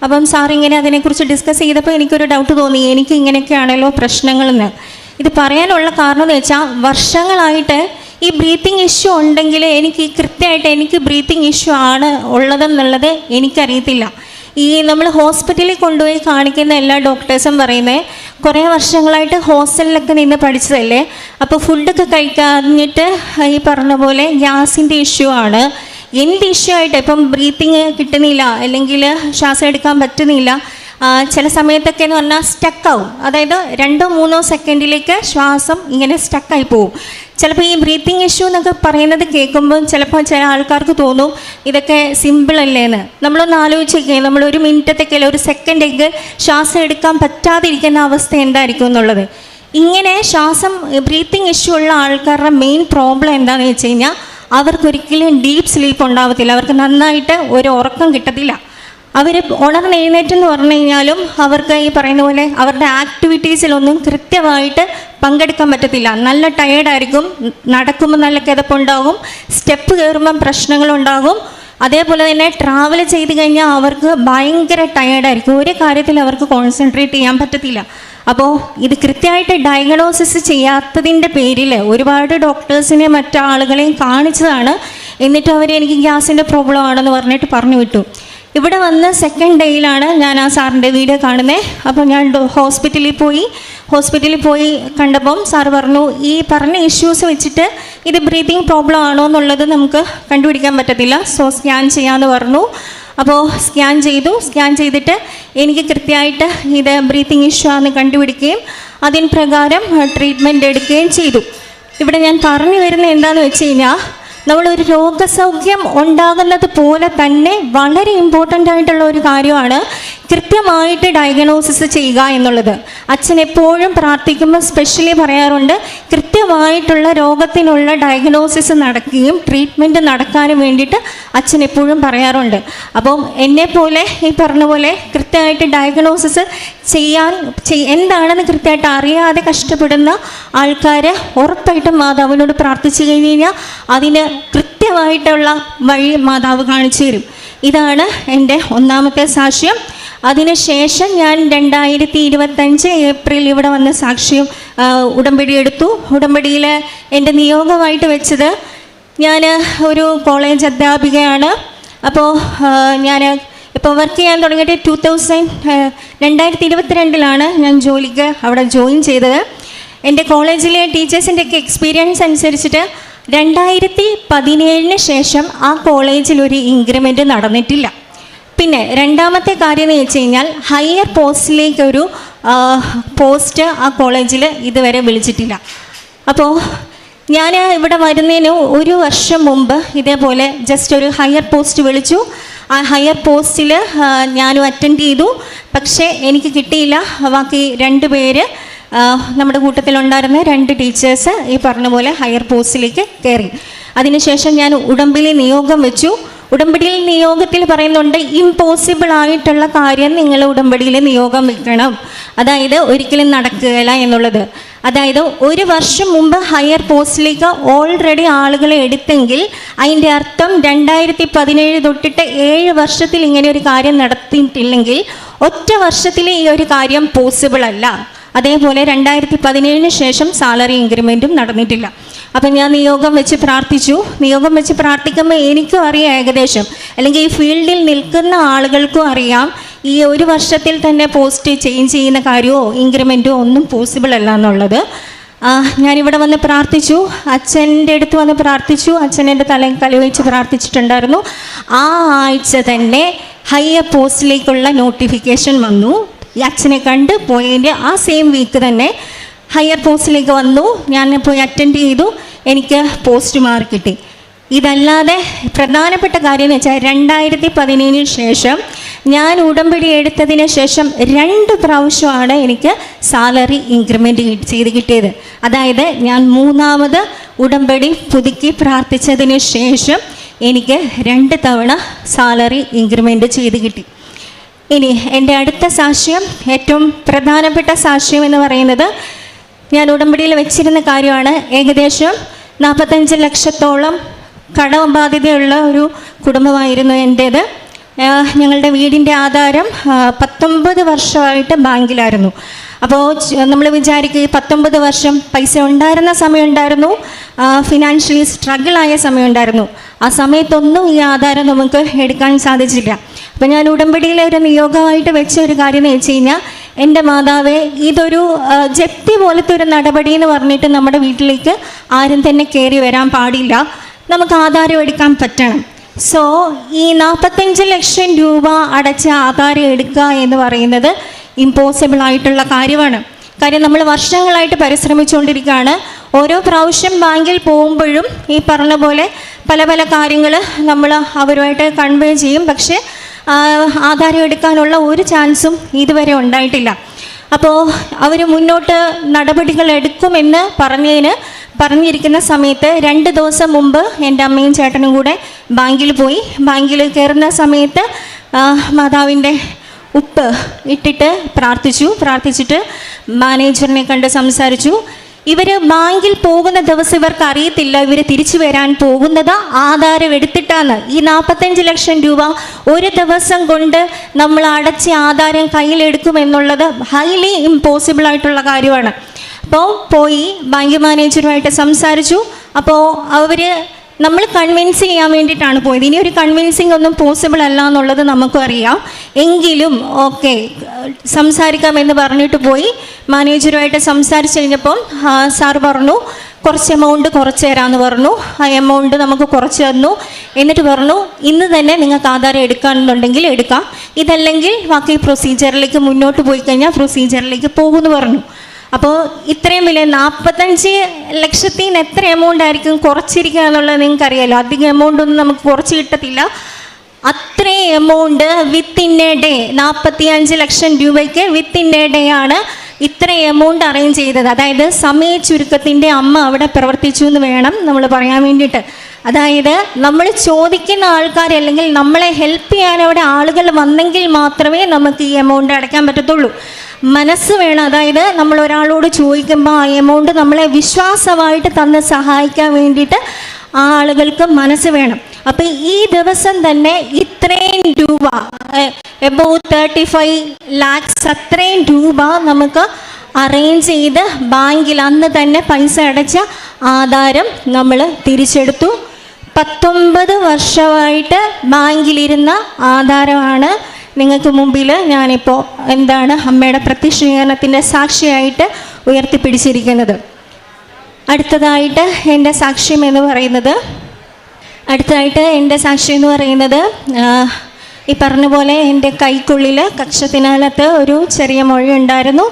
അപ്പം സാറിങ്ങനെ അതിനെക്കുറിച്ച് ഡിസ്കസ് ചെയ്തപ്പോൾ എനിക്കൊരു ഡൗട്ട് തോന്നി, എനിക്ക് ഇങ്ങനെയൊക്കെയാണല്ലോ പ്രശ്നങ്ങളെന്ന്. ഇത് പറയാനുള്ള കാരണം എന്ന് വെച്ചാൽ വർഷങ്ങളായിട്ട് ഈ ബ്രീത്തിങ് ഇഷ്യൂ ഉണ്ടെങ്കിൽ കൃത്യമായിട്ട് എനിക്ക് ബ്രീത്തിങ് ഇഷ്യൂ ആണ് ഉള്ളതെന്നുള്ളത് എനിക്കറിയത്തില്ല. നമ്മൾ ഹോസ്പിറ്റലിൽ കൊണ്ടുപോയി കാണിക്കുന്ന എല്ലാ ഡോക്ടേഴ്സും പറയുന്നത് കുറേ വർഷങ്ങളായിട്ട് ഹോസ്റ്റലിലൊക്കെ നിന്ന് പഠിച്ചതല്ലേ, അപ്പോൾ ഫുഡൊക്കെ കഴിക്കാഞ്ഞിട്ട് ഈ പറഞ്ഞ പോലെ ഗ്യാസിൻ്റെ ഇഷ്യൂ ആണ്. എന്ത് ഇഷ്യൂ ആയിട്ട് ഇപ്പം ബ്രീത്തിങ് കിട്ടുന്നില്ല, അല്ലെങ്കിൽ ശ്വാസം എടുക്കാൻ പറ്റുന്നില്ല, ചില സമയത്തൊക്കെ എന്ന് പറഞ്ഞാൽ സ്റ്റക്കാവും. അതായത് 2-3 സെക്കൻഡിലേക്ക് ശ്വാസം ഇങ്ങനെ സ്റ്റക്കായി പോവും. ചിലപ്പോൾ ഈ ബ്രീത്തിങ് ഇഷ്യൂ എന്നൊക്കെ പറയുന്നത് കേൾക്കുമ്പോൾ ചിലപ്പോൾ ചില ആൾക്കാർക്ക് തോന്നും ഇതൊക്കെ സിമ്പിളല്ലേന്ന്. നമ്മളൊന്ന് ആലോചിക്കുക, നമ്മൾ 1 മിനിറ്റത്തേക്കല്ല 1 സെക്കൻഡേക്ക് ശ്വാസം എടുക്കാൻ പറ്റാതിരിക്കുന്ന അവസ്ഥ എന്തായിരിക്കും എന്നുള്ളത്. ഇങ്ങനെ ബ്രീത്തിങ് ഇഷ്യൂ ഉള്ള ആൾക്കാരുടെ മെയിൻ പ്രോബ്ലം എന്താണെന്ന് വെച്ച് കഴിഞ്ഞാൽ അവർക്കൊരിക്കലും ഡീപ്പ് സ്ലീപ്പ് ഉണ്ടാവത്തില്ല. അവർക്ക് നന്നായിട്ട് ഒരു ഉറക്കം കിട്ടത്തില്ല. അവർ ഉണർന്നെഴുന്നേറ്റെന്ന് പറഞ്ഞു കഴിഞ്ഞാലും അവർക്ക് ഈ പറയുന്ന പോലെ അവരുടെ ആക്ടിവിറ്റീസിലൊന്നും കൃത്യമായിട്ട് പങ്കെടുക്കാൻ പറ്റത്തില്ല. നല്ല ടയേർഡായിരിക്കും, നടക്കുമ്പോൾ നല്ല കിതപ്പുണ്ടാകും, സ്റ്റെപ്പ് കയറുമ്പം പ്രശ്നങ്ങളുണ്ടാകും. അതേപോലെ തന്നെ ട്രാവൽ ചെയ്ത് കഴിഞ്ഞാൽ അവർക്ക് ഭയങ്കര ടയേർഡായിരിക്കും, ഒരു കാര്യത്തിൽ അവർക്ക് കോൺസെൻട്രേറ്റ് ചെയ്യാൻ പറ്റത്തില്ല. അപ്പോൾ ഇത് കൃത്യമായിട്ട് ഡയഗ്നോസിസ് ചെയ്യാത്തതിൻ്റെ പേരിൽ ഒരുപാട് ഡോക്ടേഴ്സിനെ മറ്റാളുകളെയും കാണിച്ചതാണ്. എന്നിട്ട് അവർ എനിക്ക് ഗ്യാസിൻ്റെ പ്രോബ്ലം ആണെന്ന് പറഞ്ഞിട്ട് പറഞ്ഞു വിട്ടു. ഇവിടെ വന്ന് 2nd ഡേയിലാണ് ഞാൻ ആ സാറിൻ്റെ വീഡിയോ കാണുന്നത്. അപ്പോൾ ഞാൻ ഹോസ്പിറ്റലിൽ പോയി കണ്ടപ്പം സാറ് പറഞ്ഞു ഈ പറഞ്ഞ ഇഷ്യൂസ് വെച്ചിട്ട് ഇത് ബ്രീത്തിങ് പ്രോബ്ലം ആണോ എന്നുള്ളത് നമുക്ക് കണ്ടുപിടിക്കാൻ പറ്റത്തില്ല, സോ സ്കാൻ ചെയ്യാമെന്ന് പറഞ്ഞു. അപ്പോൾ സ്കാൻ ചെയ്തിട്ട് എനിക്ക് കൃത്യമായിട്ട് ഇത് ബ്രീത്തിങ് ഇഷ്യൂ ആണെന്ന് കണ്ടുപിടിക്കുകയും അതിന് പ്രകാരം ട്രീറ്റ്മെൻറ്റ് എടുക്കുകയും ചെയ്തു. ഇവിടെ ഞാൻ പറഞ്ഞു വരുന്നത് എന്താണെന്ന് വെച്ച് കഴിഞ്ഞാൽ നമ്മളൊരു രോഗസൗഖ്യം ഉണ്ടാകുന്നത് പോലെ തന്നെ വളരെ ഇമ്പോർട്ടൻ്റ് ആയിട്ടുള്ള ഒരു കാര്യമാണ് കൃത്യമായിട്ട് ഡയഗ്നോസിസ് ചെയ്യുക എന്നുള്ളത്. അച്ഛൻ എപ്പോഴും പ്രാർത്ഥിക്കുമ്പോൾ സ്പെഷ്യലി പറയാറുണ്ട് കൃത്യമായിട്ടുള്ള രോഗത്തിനുള്ള ഡയഗ്നോസിസ് നടക്കുകയും ട്രീറ്റ്മെൻറ്റ് നടക്കാനും വേണ്ടിയിട്ട് അച്ഛൻ എപ്പോഴും പറയാറുണ്ട്. അപ്പം എന്നെപ്പോലെ ഈ പറഞ്ഞ പോലെ കൃത്യമായിട്ട് ഡയഗ്നോസിസ് എന്താണെന്ന് കൃത്യമായിട്ട് അറിയാതെ കഷ്ടപ്പെടുന്ന ആൾക്കാർ ഉറപ്പായിട്ടും മാതാവിനോട് പ്രാർത്ഥിച്ചു കഴിഞ്ഞാൽ അതിന് കൃത്യമായിട്ടുള്ള വഴി മാതാവ് കാണിച്ചു തരും. ഇതാണ് എൻ്റെ 1ാമത്തെ സാക്ഷ്യം. അതിനുശേഷം ഞാൻ 2025 ഏപ്രിൽ ഇവിടെ വന്ന് ഉടമ്പടി എടുത്തു. ഉടമ്പടിയിൽ എൻ്റെ നിയോഗമായിട്ട് വെച്ചത് ഞാൻ ഒരു കോളേജ് അധ്യാപികയാണ്. അപ്പോൾ ഞാൻ ഇപ്പോൾ വർക്ക് ചെയ്യാൻ തുടങ്ങിയിട്ട് 2022 ഞാൻ ജോലിക്ക് അവിടെ ജോയിൻ ചെയ്തത്. എൻ്റെ കോളേജിലെ ടീച്ചേഴ്സിൻ്റെയൊക്കെ എക്സ്പീരിയൻസ് അനുസരിച്ചിട്ട് 2017 ശേഷം ആ കോളേജിൽ ഒരു ഇൻക്രിമെൻറ്റ് നടന്നിട്ടില്ല. പിന്നെ 2ാമത്തെ കാര്യം എന്ന് വെച്ച് കഴിഞ്ഞാൽ ഹയർ പോസ്റ്റിലേക്കൊരു പോസ്റ്റ് ആ കോളേജിൽ ഇതുവരെ വിളിച്ചിട്ടില്ല. അപ്പോൾ ഞാൻ ഇവിടെ വരുന്നതിന് 1 വർഷം മുമ്പ് ഇതേപോലെ ജസ്റ്റ് ഒരു ഹയർ പോസ്റ്റ് വിളിച്ചു. ആ ഹയർ പോസ്റ്റിൽ ഞാനും അറ്റൻഡ് ചെയ്തു, പക്ഷേ എനിക്ക് കിട്ടിയില്ല. ബാക്കി 2 പേര് നമ്മുടെ കൂട്ടത്തിലുണ്ടായിരുന്ന 2 ടീച്ചേഴ്സ് ഈ പറഞ്ഞ പോലെ ഹയർ പോസ്റ്റിലേക്ക് കയറി. അതിനുശേഷം ഞാൻ ഉടമ്പടി നിയോഗം വെച്ചു. ഉടമ്പടിയിൽ നിയോഗത്തിൽ പറയുന്നുണ്ട് ഇമ്പോസിബിൾ ആയിട്ടുള്ള കാര്യം നിങ്ങൾ ഉടമ്പടിയിൽ നിയോഗം വെക്കണം, അതായത് ഒരിക്കലും നടക്കുകയില്ല എന്നുള്ളത്. അതായത് 1 വർഷം മുമ്പ് ഹയർ പോസ്റ്റിലേക്ക് ഓൾറെഡി ആളുകളെ എടുത്തെങ്കിൽ അതിൻ്റെ അർത്ഥം 2017 തൊട്ടിട്ട് 7 വർഷത്തിൽ ഇങ്ങനെ ഒരു കാര്യം നടത്തിയിട്ടില്ലെങ്കിൽ ഒറ്റ വർഷത്തിൽ ഈ ഒരു കാര്യം പോസിബിൾ അല്ല. അതേപോലെ 2017 ശേഷം സാലറി ഇൻക്രിമെൻറ്റും നടന്നിട്ടില്ല. അപ്പം ഞാൻ നിയോഗം വെച്ച് പ്രാർത്ഥിച്ചു. നിയോഗം വെച്ച് പ്രാർത്ഥിക്കുമ്പോൾ എനിക്കും അറിയാം ഏകദേശം, അല്ലെങ്കിൽ ഈ ഫീൽഡിൽ നിൽക്കുന്ന ആളുകൾക്കും അറിയാം ഈ 1 വർഷത്തിൽ തന്നെ പോസ്റ്റ് ചേഞ്ച് ചെയ്യുന്ന കാര്യമോ ഇൻക്രിമെൻറ്റോ ഒന്നും പോസിബിൾ അല്ല എന്നുള്ളത്. ഞാനിവിടെ വന്ന് പ്രാർത്ഥിച്ചു, അച്ഛൻ്റെ അടുത്ത് വന്ന് പ്രാർത്ഥിച്ചു. അച്ഛൻ എൻ്റെ തലയിൽ കലിവെച്ച് പ്രാർത്ഥിച്ചിട്ടുണ്ടായിരുന്നു. ആ ആഴ്ച തന്നെ ഹയർ പോസ്റ്റിലേക്കുള്ള നോട്ടിഫിക്കേഷൻ വന്നു. ഈ അച്ഛനെ കണ്ട് പോയതിൻ്റെ ആ സെയിം വീക്ക് തന്നെ ഹയർ പോസ്റ്റിലേക്ക് വന്നു. ഞാൻ പോയി അറ്റൻഡ് ചെയ്തു. എനിക്ക് പോസ്റ്റ് മാർക്ക് കിട്ടി. ഇതല്ലാതെ പ്രധാനപ്പെട്ട കാര്യം എന്ന് വെച്ചാൽ 2017 ശേഷം ഞാൻ ഉടമ്പടി എടുത്തതിന് ശേഷം 2 പ്രാവശ്യമാണ് എനിക്ക് സാലറി ഇൻക്രിമെൻറ്റ് ചെയ്ത് കിട്ടിയത്. അതായത് ഞാൻ 3ാമത് ഉടമ്പടി പുതുക്കി പ്രാർത്ഥിച്ചതിന് ശേഷം എനിക്ക് 2 തവണ സാലറി ഇൻക്രിമെൻറ്റ് ചെയ്ത് കിട്ടി. ഇനി എൻ്റെ അടുത്ത സാക്ഷ്യം, ഏറ്റവും പ്രധാനപ്പെട്ട സാക്ഷ്യം എന്ന് പറയുന്നത്, ഞാൻ ഉടമ്പടിയിൽ വെച്ചിരുന്ന കാര്യമാണ്. ഏകദേശം 45 ലക്ഷത്തോളം കടബാധ്യതയുള്ള ഒരു കുടുംബമായിരുന്നു എൻ്റേത്. ഞങ്ങളുടെ വീടിൻ്റെ ആധാരം 19 വർഷമായിട്ട് ബാങ്കിലായിരുന്നു. അപ്പോൾ നമ്മൾ വിചാരിക്കുക 19 വർഷം പൈസ ഉണ്ടായിരുന്ന സമയമുണ്ടായിരുന്നു, ഫിനാൻഷ്യലി സ്ട്രഗിളായ സമയമുണ്ടായിരുന്നു. ആ സമയത്തൊന്നും ഈ ആധാരം നമുക്ക് എടുക്കാൻ സാധിച്ചില്ല. അപ്പം ഞാൻ ഉടമ്പടിയിലെ ഒരു നിയോഗമായിട്ട് വെച്ച ഒരു കാര്യം എന്ന് വെച്ച് കഴിഞ്ഞാൽ, എൻ്റെ മാതാവേ, ഇതൊരു ജപ്തി പോലത്തെ ഒരു നടപടി എന്ന് പറഞ്ഞിട്ട് നമ്മുടെ വീട്ടിലേക്ക് ആരും തന്നെ കയറി വരാൻ പാടില്ല, നമുക്ക് ആധാരം എടുക്കാൻ പറ്റണം. സോ ഈ 45 ലക്ഷം രൂപ അടച്ച ആധാരം എടുക്കുക എന്ന് പറയുന്നത് ഇമ്പോസിബിൾ ആയിട്ടുള്ള കാര്യമാണ്. കാര്യം നമ്മൾ വർഷങ്ങളായിട്ട് പരിശ്രമിച്ചുകൊണ്ടിരിക്കുകയാണ്. ഓരോ പ്രാവശ്യം ബാങ്കിൽ പോകുമ്പോഴും ഈ പറഞ്ഞ പോലെ പല പല കാര്യങ്ങൾ നമ്മൾ അവരുമായിട്ട് കൺവേ ചെയ്യും. പക്ഷേ ആധാരം എടുക്കാനുള്ള ഒരു ചാൻസും ഇതുവരെ ഉണ്ടായിട്ടില്ല. അപ്പോൾ അവർ മുന്നോട്ട് നടപടികൾ എടുക്കുമെന്ന് പറഞ്ഞിരിക്കുന്ന സമയത്ത് 2 ദിവസം മുമ്പ് എൻ്റെ അമ്മയും ചേട്ടനും കൂടെ ബാങ്കിൽ പോയി. ബാങ്കിൽ കയറുന്ന സമയത്ത് മാതാവിൻ്റെ ഉപ്പ് ഇട്ടിട്ട് പ്രാർത്ഥിച്ചിട്ട് മാനേജറിനെ കണ്ട് സംസാരിച്ചു. ഇവർ ബാങ്കിൽ പോകുന്ന ദിവസം ഇവർക്ക് അറിയത്തില്ല ഇവർ തിരിച്ചു വരാൻ പോകുന്നത് ആധാരം എടുത്തിട്ടാണ്. ഈ 45 ലക്ഷം രൂപ ഒരു ദിവസം കൊണ്ട് നമ്മൾ അടച്ച ആധാരം കയ്യിലെടുക്കുമെന്നുള്ളത് ഹൈലി ഇമ്പോസിബിൾ ആയിട്ടുള്ള കാര്യമാണ്. അപ്പോൾ പോയി ബാങ്ക് മാനേജറുമായിട്ട് സംസാരിച്ചു. അപ്പോൾ നമ്മൾ കൺവിൻസ് ചെയ്യാൻ വേണ്ടിയിട്ടാണ് പോയത്. ഇനി ഒരു കൺവിൻസിങ് ഒന്നും പോസിബിൾ അല്ല എന്നുള്ളത് നമുക്കും അറിയാം. എങ്കിലും ഓക്കെ സംസാരിക്കാമെന്ന് പറഞ്ഞിട്ട് പോയി. മാനേജറുമായിട്ട് സംസാരിച്ച് കഴിഞ്ഞപ്പം സാർ പറഞ്ഞു കുറച്ച് എമൗണ്ട് കുറച്ച് തരാമെന്ന് പറഞ്ഞു. ആ എമൗണ്ട് നമുക്ക് കുറച്ച് തന്നു. എന്നിട്ട് പറഞ്ഞു ഇന്ന് തന്നെ നിങ്ങൾക്ക് ആധാരം എടുക്കാമെന്നുണ്ടെങ്കിൽ എടുക്കാം, ഇതല്ലെങ്കിൽ ബാക്കി പ്രൊസീജിയറിലേക്ക് മുന്നോട്ട് പോയി കഴിഞ്ഞാൽ പ്രൊസീജിയറിലേക്ക് പോകുമെന്ന് പറഞ്ഞു. അപ്പോൾ ഇത്രയും വലിയ 45 ലക്ഷത്തിൽ നിന്ന് എത്ര എമൗണ്ട് ആയിരിക്കും കുറച്ചിരിക്കുക എന്നുള്ളത് നിങ്ങൾക്കറിയാമല്ലോ. അധികം എമൗണ്ട് ഒന്നും നമുക്ക് കുറച്ച് കിട്ടത്തില്ല. അത്രയും എമൗണ്ട് വിത്തിൻ എ ഡേ, 45 ലക്ഷം രൂപയ്ക്ക് വിത്തിൻ എ ഡേ ആണ് ഇത്രയും എമൗണ്ട് അറേഞ്ച് ചെയ്തത്. അതായത് സമയ ചുരുക്കത്തിൻ്റെ അമ്മ അവിടെ പ്രവർത്തിച്ചു എന്ന് വേണം നമ്മൾ പറയാൻ വേണ്ടിയിട്ട്. അതായത് നമ്മൾ ചോദിക്കുന്ന ആൾക്കാർ അല്ലെങ്കിൽ നമ്മളെ ഹെൽപ്പ് ചെയ്യാൻ അവിടെ ആളുകൾ വന്നെങ്കിൽ മാത്രമേ നമുക്ക് ഈ എമൗണ്ട് അടയ്ക്കാൻ പറ്റത്തുള്ളൂ. മനസ്സ് വേണം. അതായത് നമ്മൾ ഒരാളോട് ചോദിക്കുമ്പോൾ ആ എമൗണ്ട് നമ്മളെ വിശ്വാസമായിട്ട് തന്ന് സഹായിക്കാൻ വേണ്ടിയിട്ട് ആ ആളുകൾക്ക് മനസ്സ് വേണം. അപ്പം ഈ ദിവസം തന്നെ ഇത്രയും രൂപ, എബൌട്ട് 35 lakhs അത്രയും രൂപ നമുക്ക് അറേഞ്ച് ചെയ്ത് ബാങ്കിൽ അന്ന് തന്നെ പൈസ അടച്ച ആധാരം നമ്മൾ തിരിച്ചെടുത്തു. 19 വർഷമായിട്ട് ബാങ്കിലിരുന്ന ആധാരമാണ് നിങ്ങൾക്ക് മുമ്പിൽ ഞാനിപ്പോൾ അമ്മയുടെ പ്രത്യക്ഷീകരണത്തിൻ്റെ സാക്ഷിയായിട്ട് ഉയർത്തിപ്പിടിച്ചിരിക്കുന്നത്. അടുത്തതായിട്ട് എൻ്റെ സാക്ഷ്യം എന്ന് പറയുന്നത് ഈ പറഞ്ഞ പോലെ എൻ്റെ കൈക്കുള്ളിൽ കക്ഷത്തിനകത്ത് ഒരു ചെറിയ മുഴ ഉണ്ടായിരുന്നു.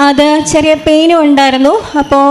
അത് ചെറിയ പെയിനും ഉണ്ടായിരുന്നു. അപ്പോൾ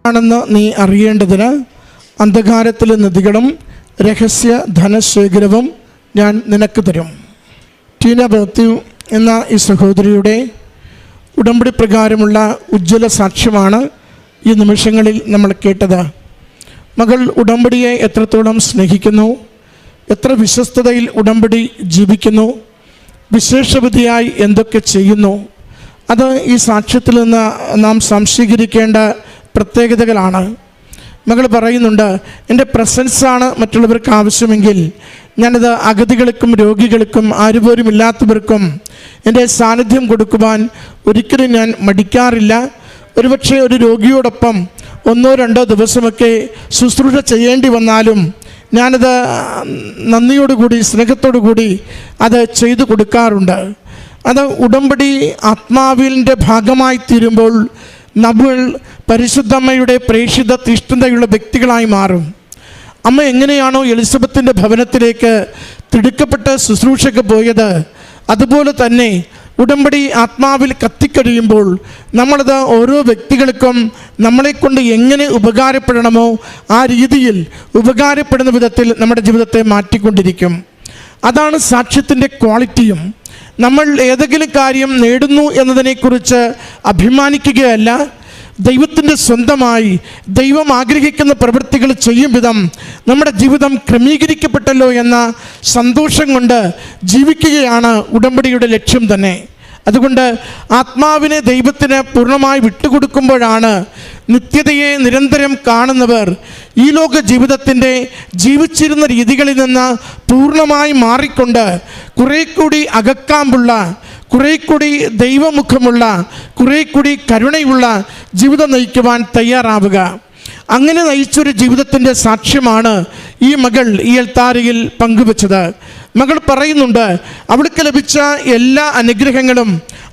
ആണെന്ന് നീ അറിയേണ്ടതിന് അന്ധകാരത്തിലെ നിധികളും രഹസ്യ ധനശേഖരവും ഞാൻ നിനക്ക് തരും. ടീന മാത്യു എന്ന ഈ സഹോദരിയുടെ ഉടമ്പടി പ്രകാരമുള്ള ഉജ്ജ്വല സാക്ഷ്യമാണ് ഈ നിമിഷങ്ങളിൽ നമ്മൾ കേട്ടത്. മകൾ ഉടമ്പടിയെ എത്രത്തോളം സ്നേഹിക്കുന്നു, എത്ര വിശ്വസ്തതയിൽ ഉടമ്പടി ജീവിക്കുന്നു, വിശേഷവിധിയായി എന്തൊക്കെ ചെയ്യുന്നു, അത് ഈ സാക്ഷ്യത്തിൽ നിന്ന് നാം സംശീകരിക്കേണ്ട പ്രത്യേകതകളാണ്. മകൾ പറയുന്നുണ്ട്, എൻ്റെ പ്രസൻസാണ് മറ്റുള്ളവർക്ക് ആവശ്യമെങ്കിൽ ഞാനത് അഗതികൾക്കും രോഗികൾക്കും ആരുപോലും ഇല്ലാത്തവർക്കും എൻ്റെ സാന്നിധ്യം കൊടുക്കുവാൻ ഒരിക്കലും ഞാൻ മടിക്കാറില്ല. ഒരുപക്ഷെ ഒരു രോഗിയോടൊപ്പം 1-2 ദിവസമൊക്കെ ശുശ്രൂഷ ചെയ്യേണ്ടി വന്നാലും ഞാനത് നന്ദിയോടുകൂടി സ്നേഹത്തോടു കൂടി അത് ചെയ്തു കൊടുക്കാറുണ്ട്. അത് ഉടമ്പടി ആത്മാവിൻ്റെ ഭാഗമായി തീരുമ്പോൾ നമ്മൾ പരിശുദ്ധമ്മയുടെ പ്രേക്ഷിത തീഷ്ണതയുള്ള വ്യക്തികളായി മാറും. അമ്മ എങ്ങനെയാണോ എലിസബത്തിൻ്റെ ഭവനത്തിലേക്ക് തിടുക്കപ്പെട്ട് ശുശ്രൂഷയ്ക്ക് പോയത്, അതുപോലെ തന്നെ ഉടമ്പടി ആത്മാവിൽ കത്തിക്കഴിയുമ്പോൾ നമ്മളത് ഓരോ വ്യക്തികൾക്കും നമ്മളെക്കൊണ്ട് എങ്ങനെ ഉപകാരപ്പെടണമോ ആ രീതിയിൽ ഉപകാരപ്പെടുന്ന വിധത്തിൽ നമ്മുടെ ജീവിതത്തെ മാറ്റിക്കൊണ്ടിരിക്കും. അതാണ് സാക്ഷ്യത്തിൻ്റെ ക്വാളിറ്റിയും. നമ്മൾ ഏതെങ്കിലും കാര്യം നേടുന്നു എന്നതിനെക്കുറിച്ച് അഭിമാനിക്കുകയല്ല, ദൈവത്തിൻ്റെ സ്വന്തമായി ദൈവം ആഗ്രഹിക്കുന്ന പ്രവൃത്തികൾ ചെയ്യും വിധം നമ്മുടെ ജീവിതം ക്രമീകരിക്കപ്പെട്ടല്ലോ എന്ന സന്തോഷം കൊണ്ട് ജീവിക്കുകയാണ് ഉടമ്പടിയുടെ ലക്ഷ്യം തന്നെ. അതുകൊണ്ട് ആത്മാവിനെ ദൈവത്തിന് പൂർണ്ണമായി വിട്ടുകൊടുക്കുമ്പോഴാണ് നിത്യതയെ നിരന്തരം കാണുന്നവർ ഈ ലോക ജീവിതത്തിൻ്റെ ജീവിച്ചിരുന്ന രീതികളിൽ നിന്ന് പൂർണ്ണമായി മാറിക്കൊണ്ട് കുറേ കൂടി അകക്കാമ്പുള്ള, കുറേ കൂടി ദൈവമുഖമുള്ള, കുറേ കൂടി കരുണയുള്ള ജീവിതം നയിക്കുവാൻ തയ്യാറാവുക. അങ്ങനെ നയിച്ചൊരു ജീവിതത്തിൻ്റെ സാക്ഷ്യമാണ് ഈ മകൾ ഈ അൾത്താരയിൽ പങ്കുവച്ചത്. മകൾ പറയുന്നുണ്ട്, അവൾക്ക് ലഭിച്ച എല്ലാ അനുഗ്രഹങ്ങളും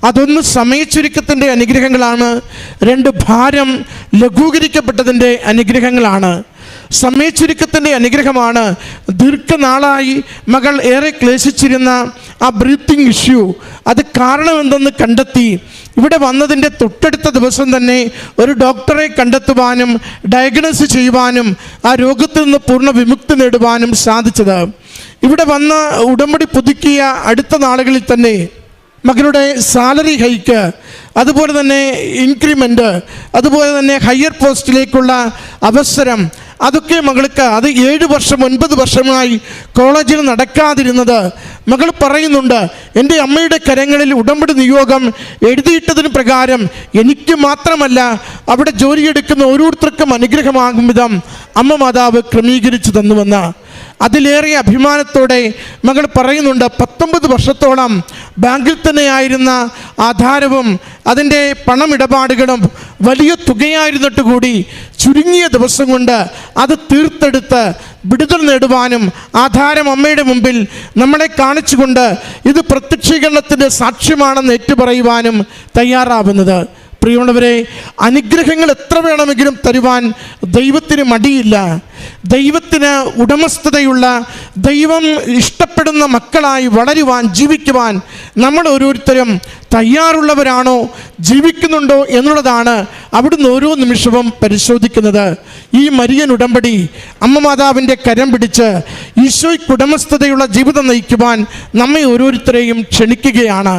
അതൊന്ന് സമയച്ചുരുക്കത്തിൻ്റെ അനുഗ്രഹങ്ങളാണ്, 2 ഭാരം ലഘൂകരിക്കപ്പെട്ടതിൻ്റെ അനുഗ്രഹങ്ങളാണ്. സമയച്ചുരുക്കത്തിൻ്റെ അനുഗ്രഹമാണ് ദീർഘനാളായി മകൾ ഏറെ ക്ലേശിച്ചിരുന്ന ആ ബ്രീത്തിങ് ഇഷ്യൂ, അത് കാരണമെന്തെന്ന് കണ്ടെത്തി ഇവിടെ വന്നതിൻ്റെ തൊട്ടടുത്ത ദിവസം തന്നെ ഒരു ഡോക്ടറെ കണ്ടെത്തുവാനും ഡയഗ്നോസ് ചെയ്യുവാനും ആ രോഗത്തിൽ നിന്ന് പൂർണ്ണ വിമുക്തി നേടുവാനും സാധിച്ചത്. ഇവിടെ വന്ന് ഉടമ്പടി പുതുക്കിയ അടുത്ത നാളുകളിൽ തന്നെ മകളുടെ സാലറി ഹൈക്ക്, അതുപോലെ തന്നെ ഇൻക്രിമെൻ്റ്, അതുപോലെ തന്നെ ഹയർ പോസ്റ്റിലേക്കുള്ള അവസരം, അതൊക്കെ മകൾക്ക് അത് 7 വർഷം 9 വർഷമായി കോളേജിൽ നടക്കാതിരുന്നത് മകൾ പറയുന്നുണ്ട്, എൻ്റെ അമ്മയുടെ കരങ്ങളിൽ ഉടമ്പടി നിയോഗം എഴുതിയിട്ടതിന് പ്രകാരം എനിക്ക് മാത്രമല്ല അവിടെ ജോലിയെടുക്കുന്ന ഓരോരുത്തർക്കും അനുഗ്രഹമാകും വിധം അമ്മ മാതാവ് ക്രമീകരിച്ചു തന്നുവെന്ന്. അതിലേറെ അഭിമാനത്തോടെ മകൾ പറയുന്നുണ്ട്, 19 വർഷത്തോളം ബാങ്കിൽ തന്നെയായിരുന്ന ആധാരവും അതിൻ്റെ പണമിടപാടുകളും വലിയ തുകയായിരുന്നിട്ട് കൂടി ചുരുങ്ങിയ ദിവസം കൊണ്ട് അത് തീർത്തെടുത്ത് വിടുതൽ നേടുവാനും ആധാരം അമ്മയുടെ മുമ്പിൽ നമ്മളെ കാണിച്ചുകൊണ്ട് ഇത് പ്രത്യക്ഷീകരണത്തിൻ്റെ സാക്ഷ്യമാണെന്ന് ഏറ്റുപറയുവാനും തയ്യാറാവുന്നത്. പ്രിയമുള്ളവരെ, അനുഗ്രഹങ്ങൾ എത്ര വേണമെങ്കിലും തരുവാൻ ദൈവത്തിന് മടിയില്ല. ദൈവത്തിന് ഉടമസ്ഥതയുള്ള, ദൈവം ഇഷ്ടപ്പെടുന്ന മക്കളായി വളരുവാൻ, ജീവിക്കുവാൻ നമ്മൾ ഓരോരുത്തരും തയ്യാറുള്ളവരാണോ, ജീവിക്കുന്നുണ്ടോ എന്നുള്ളതാണ് അവിടുന്ന് ഓരോ നിമിഷവും പരിശോധിക്കുന്നത്. ഈ മരിയൻ ഉടമ്പടി അമ്മ മാതാവിൻ്റെ കരം പിടിച്ച് ഈശോയ്ക്ക് ഉടമസ്ഥതയുള്ള ജീവിതം നയിക്കുവാൻ നമ്മെ ഓരോരുത്തരെയും ക്ഷണിക്കുകയാണ്.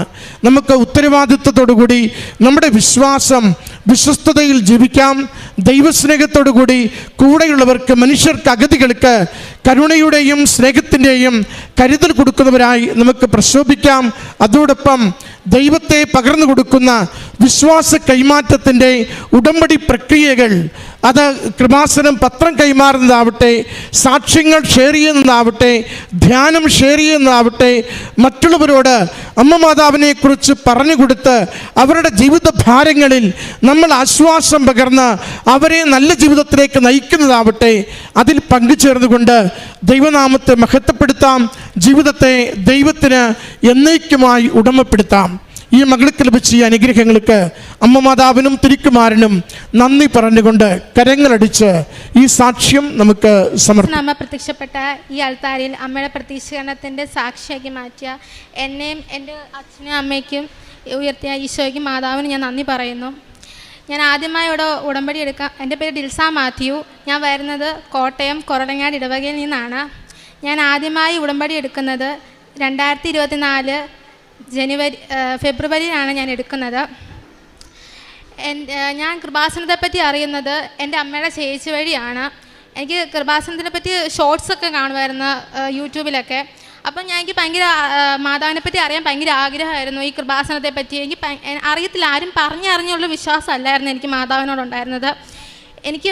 നമുക്ക് ഉത്തരവാദിത്വത്തോടുകൂടി നമ്മുടെ വിശ്വാസം, വിശ്വസ്തതയിൽ ജീവിക്കാം. ദൈവസ്നേഹത്തോടുകൂടി കൂടെയുള്ളവർക്ക്, മനുഷ്യർക്ക്, അഗതികൾക്ക് കരുണയുടെയും സ്നേഹത്തിൻ്റെയും കരുതൽ കൊടുക്കുന്നവരായി നമുക്ക് പ്രശോഭിക്കാം. അതോടൊപ്പം ദൈവത്തെ പകർന്നു കൊടുക്കുന്ന വിശ്വാസ കൈമാറ്റത്തിൻ്റെ ഉടമ്പടി പ്രക്രിയകൾ, അത് കൃപാസനം പത്രം കൈമാറുന്നതാവട്ടെ, സാക്ഷ്യങ്ങൾ ഷെയർ ചെയ്യുന്നതാവട്ടെ, ധ്യാനം ഷെയർ ചെയ്യുന്നതാവട്ടെ, മറ്റുള്ളവരോട് അമ്മ മാതാവിനെക്കുറിച്ച് പറഞ്ഞു കൊടുത്ത് അവരുടെ ജീവിത ഭാരങ്ങളിൽ നമ്മൾ ആശ്വാസം പകർന്ന് അവരെ നല്ല ജീവിതത്തിലേക്ക് നയിക്കുന്നതാവട്ടെ, അതിൽ പങ്കുചേർന്നുകൊണ്ട് ദൈവനാമത്തെ മഹത്വപ്പെടുത്താം. ജീവിതത്തെ ദൈവത്തിന് എന്നേക്കുമായി ഉടമപ്പെടുത്താം. ഈ മകൾക്ക് ലഭിച്ച ഈ അനുഗ്രഹങ്ങൾക്ക് അമ്മ മാതാവിനും തിരുക്കുമാരനും നന്ദി പറഞ്ഞുകൊണ്ട് കരങ്ങളടിച്ച് ഈ സാക്ഷ്യം നമുക്ക് സമർപ്പിക്കാം. അമ്മ പ്രത്യക്ഷപ്പെട്ട ഈ അൾത്താരയിൽ അമ്മയുടെ പ്രത്യക്ഷീകരണത്തിൻ്റെ സാക്ഷിയാക്കി മാറ്റിയ എന്നെയും എൻ്റെ അച്ഛനും അമ്മയ്ക്കും ഉയർത്തിയ ഈശോയ്ക്കും മാതാവിന് ഞാൻ നന്ദി പറയുന്നു. ഞാൻ ആദ്യമായി ഇവിടെ ഉടമ്പടി എടുക്കാം. എൻ്റെ പേര് ഡിൽസ മാത്യു. ഞാൻ വരുന്നത് കോട്ടയം കൊറടങ്ങാട് ഇടവകയിൽ നിന്നാണ്. ഞാൻ ആദ്യമായി ഉടമ്പടി എടുക്കുന്നത് 2024 ഫെബ്രുവരിയിലാണ് ഞാൻ എടുക്കുന്നത്. ഞാൻ കൃപാസനത്തെപ്പറ്റി അറിയുന്നത് എൻ്റെ അമ്മയുടെ ചേച്ചി വഴിയാണ്. എനിക്ക് കൃപാസനത്തിനെ പറ്റി ഷോർട്സൊക്കെ കാണുമായിരുന്നു യൂട്യൂബിലൊക്കെ. അപ്പം എനിക്ക് ഭയങ്കര മാതാവിനെ പറ്റി അറിയാൻ ഭയങ്കര ആഗ്രഹമായിരുന്നു. ഈ കൃപാസനത്തെ പറ്റി എനിക്ക് അറിയത്തില്ല, ആരും പറഞ്ഞറിഞ്ഞുള്ള വിശ്വാസമല്ലായിരുന്നു എനിക്ക് മാതാവിനോടുണ്ടായിരുന്നത്. എനിക്ക്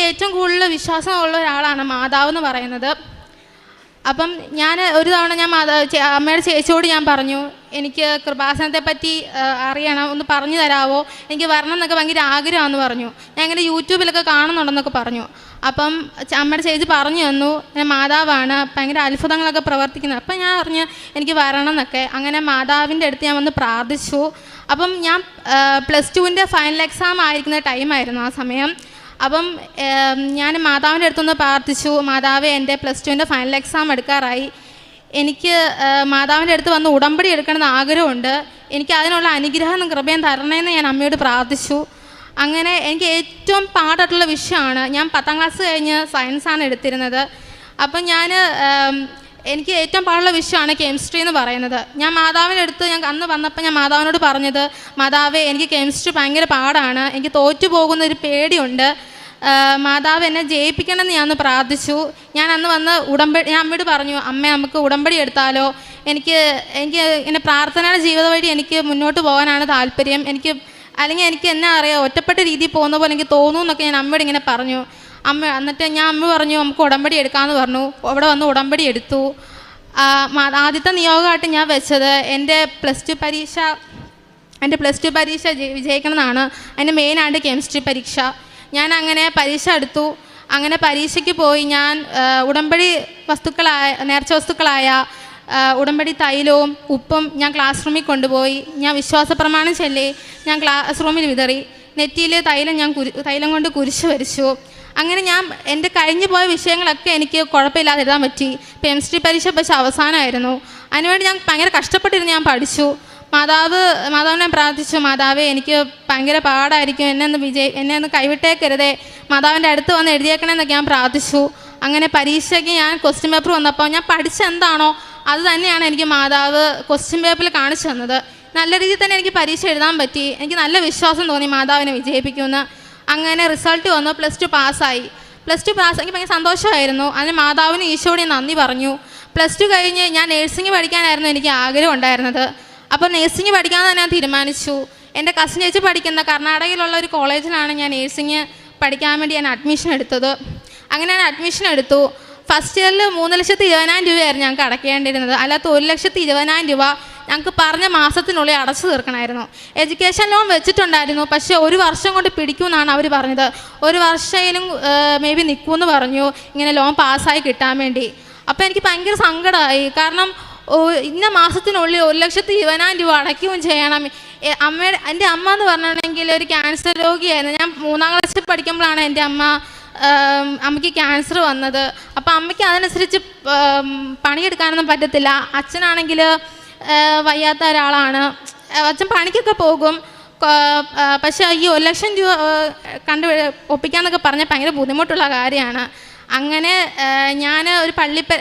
ഏറ്റവും കൂടുതൽ വിശ്വാസമുള്ള ഒരാളാണ് മാതാവ് എന്ന് പറയുന്നത്. അപ്പം ഞാൻ ഒരു തവണ ഞാൻ അമ്മയുടെ ചേച്ചിയോട് ഞാൻ പറഞ്ഞു, എനിക്ക് കൃപാസനത്തെ പറ്റി അറിയണം, ഒന്ന് പറഞ്ഞു തരാമോ, എനിക്ക് വരണം എന്നൊക്കെ ഭയങ്കര ആഗ്രഹമാണെന്ന് പറഞ്ഞു. ഞാൻ ഇങ്ങനെ യൂട്യൂബിലൊക്കെ കാണുന്നുണ്ടെന്നൊക്കെ പറഞ്ഞു. അപ്പം അമ്മയുടെ ചേച്ചി പറഞ്ഞു തന്നു, മാതാവാണ്, ഭയങ്കര അത്ഭുതങ്ങളൊക്കെ പ്രവർത്തിക്കുന്നത്. അപ്പം ഞാൻ പറഞ്ഞു എനിക്ക് വരണം എന്നൊക്കെ. അങ്ങനെ മാതാവിൻ്റെ അടുത്ത് ഞാൻ വന്ന് പ്രാർത്ഥിച്ചു. അപ്പം ഞാൻ +2 ഫൈനൽ എക്സാം ആയിരിക്കുന്ന ടൈമായിരുന്നു ആ സമയം. അപ്പം ഞാൻ മാതാവിൻ്റെ അടുത്തൊന്ന് പ്രാർത്ഥിച്ചു, മാതാവേ എൻ്റെ +2 ഫൈനൽ എക്സാം എടുക്കാറായി, എനിക്ക് മാതാവിൻ്റെ അടുത്ത് വന്ന് ഉടമ്പടി എടുക്കണമെന്ന് ആഗ്രഹമുണ്ട്, എനിക്ക് അതിനുള്ള അനുഗ്രഹം കൃപയും തരണേന്ന് ഞാൻ അമ്മയോട് പ്രാർത്ഥിച്ചു. അങ്ങനെ എനിക്ക് ഏറ്റവും പാടായിട്ടുള്ള വിഷയമാണ്, ഞാൻ 10ാം ക്ലാസ് കഴിഞ്ഞ് സയൻസാണ് എടുത്തിരുന്നത്. അപ്പം എനിക്ക് ഏറ്റവും പാടുള്ള വിഷയമാണ് കെമിസ്ട്രി എന്ന് പറയുന്നത്. ഞാൻ മാതാവിൻ്റെ അടുത്ത് അന്ന് വന്നപ്പോൾ ഞാൻ മാതാവിനോട് പറഞ്ഞത്, മാതാവേ എനിക്ക് കെമിസ്ട്രി ഭയങ്കര പാടാണ്, എനിക്ക് തോറ്റു പോകുന്നൊരു പേടിയുണ്ട്, മാതാവ് എന്നെ ജയിപ്പിക്കണമെന്ന് ഞാൻ പ്രാർത്ഥിച്ചു. ഞാൻ അന്ന് വന്ന് ഞാൻ അമ്മയോട് പറഞ്ഞു, അമ്മ നമുക്ക് ഉടമ്പടി എടുത്താലോ, എനിക്ക് ഇങ്ങനെ പ്രാർത്ഥനയുടെ ജീവിത വഴി എനിക്ക് മുന്നോട്ട് പോകാനാണ് താല്പര്യം, അല്ലെങ്കിൽ എനിക്ക് എന്നാ അറിയാം ഒറ്റപ്പെട്ട രീതിയിൽ പോകുന്ന പോലെ എനിക്ക് തോന്നുന്നു എന്നൊക്കെ ഞാൻ അമ്മയോട് ഇങ്ങനെ പറഞ്ഞു. എന്നിട്ട് അമ്മ പറഞ്ഞു നമുക്ക് ഉടമ്പടി എടുക്കാമെന്ന് പറഞ്ഞു. അവിടെ വന്ന് ഉടമ്പടി എടുത്തു. ആദ്യത്തെ നിയോഗമായിട്ട് ഞാൻ വെച്ചത് എൻ്റെ +2 പരീക്ഷ വിജയിക്കണമെന്നാണ്. അതിൻ്റെ മെയിനായിട്ട് കെമിസ്ട്രി പരീക്ഷ. ഞാൻ അങ്ങനെ പരീക്ഷ എടുത്തു. അങ്ങനെ പരീക്ഷയ്ക്ക് പോയി. ഞാൻ ഉടമ്പടി നേർച്ച വസ്തുക്കളായ ഉടമ്പടി തൈലവും ഉപ്പും ഞാൻ ക്ലാസ് റൂമിൽ കൊണ്ടുപോയി. ഞാൻ വിശ്വാസ പ്രമാണം ചൊല്ലി ഞാൻ ക്ലാസ് റൂമിൽ വിതറി. നെറ്റിയിൽ തൈലം കൊണ്ട് കുരിശ് വരച്ചു. അങ്ങനെ ഞാൻ എൻ്റെ കഴിഞ്ഞു പോയ വിഷയങ്ങളൊക്കെ എനിക്ക് കുഴപ്പമില്ലാതെ എഴുതാൻ പറ്റി. കെമിസ്ട്രി പരീക്ഷ പക്ഷേ അവസാനമായിരുന്നു. അതിനുവേണ്ടി ഞാൻ ഭയങ്കര കഷ്ടപ്പെട്ടിരുന്ന് ഞാൻ പഠിച്ചു. മാതാവിനെ പ്രാർത്ഥിച്ചു, മാതാവേ എനിക്ക് ഭയങ്കര പാടായിരിക്കും, എന്നെ ഒന്ന് കൈവിട്ടേക്കരുതേ, മാതാവിൻ്റെ അടുത്ത് വന്ന് എഴുതിയേക്കണമെന്നൊക്കെ ഞാൻ പ്രാർത്ഥിച്ചു. അങ്ങനെ പരീക്ഷയ്ക്ക് ഞാൻ ക്വസ്റ്റ്യൻ പേപ്പർ വന്നപ്പോൾ ഞാൻ പഠിച്ചെന്താണോ അത് തന്നെയാണ് എനിക്ക് മാതാവ് ക്വസ്റ്റ്യൻ പേപ്പറിൽ കാണിച്ചു തന്നത്. നല്ല രീതിയിൽ തന്നെ എനിക്ക് പരീക്ഷ എഴുതാൻ പറ്റി. എനിക്ക് നല്ല വിശ്വാസം തോന്നി മാതാവിനെ വിജയിപ്പിക്കുമെന്ന്. അങ്ങനെ റിസൾട്ട് വന്നു. +2 പാസ്സായി. എനിക്ക് ഭയങ്കര സന്തോഷമായിരുന്നു. അതിന് മാതാവിന് ഈശോയോട് നന്ദി പറഞ്ഞു. +2 കഴിഞ്ഞ് ഞാൻ നേഴ്സിംഗ് പഠിക്കാനായിരുന്നു എനിക്ക് ആഗ്രഹം ഉണ്ടായിരുന്നത്. അപ്പോൾ നേഴ്സിംഗ് പഠിക്കാമെന്ന് തന്നെ ഞാൻ തീരുമാനിച്ചു. എൻ്റെ കസിൻ ചേച്ചി പഠിക്കുന്ന കർണാടകയിലുള്ള ഒരു കോളേജിലാണ് ഞാൻ നേഴ്സിംഗ് പഠിക്കാൻ വേണ്ടി ഞാൻ അഡ്മിഷൻ എടുത്തത്. അങ്ങനെ ഞാൻ അഡ്മിഷൻ എടുത്തു. ഫസ്റ്റ് ഇയറിൽ 3,20,000 രൂപയായിരുന്നു ഞങ്ങൾക്ക് അടയ്ക്കേണ്ടിയിരുന്നത്. അല്ലാത്ത 1,20,000 രൂപ ഞങ്ങൾക്ക് പറഞ്ഞ മാസത്തിനുള്ളിൽ അടച്ചു തീർക്കണമായിരുന്നു. എഡ്യൂക്കേഷൻ ലോൺ വെച്ചിട്ടുണ്ടായിരുന്നു, പക്ഷേ 1 വർഷം കൊണ്ട് പിടിക്കുമെന്നാണ് അവർ പറഞ്ഞത്. 1 വർഷയിലും മേ ബി നിൽക്കുമെന്ന് പറഞ്ഞു ഇങ്ങനെ ലോൺ പാസ്സായി കിട്ടാൻ വേണ്ടി. അപ്പോൾ എനിക്ക് ഭയങ്കര സങ്കടമായി. കാരണം ഇന്ന മാസത്തിനുള്ളിൽ 1,20,000 രൂപ അടയ്ക്കുകയും ചെയ്യണം. എൻ്റെ അമ്മ എന്ന് പറഞ്ഞിട്ടുണ്ടെങ്കിൽ ഒരു ക്യാൻസർ രോഗിയായിരുന്നു. ഞാൻ 3ാം ക്ലാസ്സിൽ പഠിക്കുമ്പോഴാണ് എൻ്റെ അമ്മയ്ക്ക് ക്യാൻസർ വന്നത്. അപ്പോൾ അമ്മയ്ക്ക് അതനുസരിച്ച് പണിയെടുക്കാനൊന്നും പറ്റത്തില്ല. അച്ഛനാണെങ്കിൽ വയ്യാത്ത ഒരാളാണ്. അച്ഛൻ പണിക്കൊക്കെ പോകും, പക്ഷേ ഈ 1,00,000 രൂപ ഒപ്പിക്കാന്നൊക്കെ പറഞ്ഞാൽ ഭയങ്കര ബുദ്ധിമുട്ടുള്ള കാര്യമാണ്. അങ്ങനെ ഞാൻ ഒരു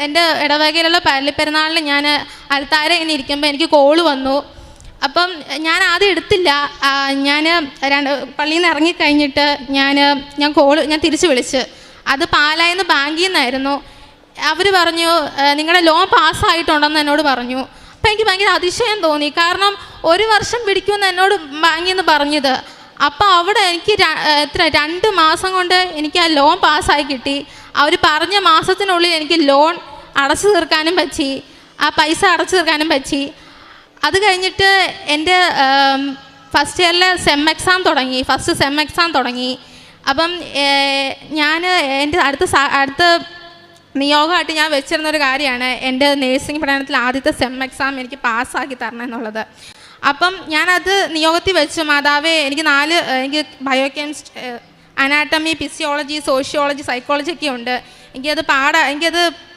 എൻ്റെ ഇടവകയിലുള്ള പള്ളിപ്പെരുന്നാളിൽ ഞാൻ അൽത്താര ഇങ്ങനെ ഇരിക്കുമ്പോൾ എനിക്ക് കോള് വന്നു. അപ്പം ഞാൻ ആദ്യം എടുത്തില്ല. ഞാൻ പള്ളിയിൽ നിന്ന് ഇറങ്ങിക്കഴിഞ്ഞിട്ട് ഞാൻ തിരിച്ച് വിളിച്ച്. അത് പാലായിന്ന് ബാങ്കിൽ നിന്നായിരുന്നു. അവർ പറഞ്ഞു നിങ്ങളുടെ ലോൺ പാസ്സായിട്ടുണ്ടെന്ന് എന്നോട് പറഞ്ഞു. അപ്പം എനിക്ക് ഭയങ്കര അതിശയം തോന്നി. കാരണം 1 വർഷം പിടിക്കുമെന്ന് എന്നോട് ബാങ്കിൽ നിന്ന് പറഞ്ഞത്. അപ്പോൾ അവിടെ എനിക്ക് 2 മാസം കൊണ്ട് എനിക്ക് ആ ലോൺ പാസ്സായി കിട്ടി. അവർ പറഞ്ഞ മാസത്തിനുള്ളിൽ എനിക്ക് ലോൺ അടച്ചു തീർക്കാനും പറ്റി, ആ പൈസ അടച്ചു തീർക്കാനും പറ്റി. അത് കഴിഞ്ഞിട്ട് എൻ്റെ ഫസ്റ്റ് ഇയറിലെ ഫസ്റ്റ് സെം എക്സാം തുടങ്ങി. അപ്പം ഞാൻ എൻ്റെ അടുത്ത നിയോഗമായിട്ട് ഞാൻ വെച്ചിരുന്നൊരു കാര്യമാണ് എൻ്റെ നേഴ്സിംഗ് പഠനത്തിൽ ആദ്യത്തെ സെം എക്സാം എനിക്ക് പാസ്സാക്കി തരണം എന്നുള്ളത്. അപ്പം ഞാനത് നിയോഗത്തിൽ വെച്ചു, മാതാവേ എനിക്ക് biochemistry, anatomy, physiology, sociology, psychology ഒക്കെ ഉണ്ട്. എനിക്കത്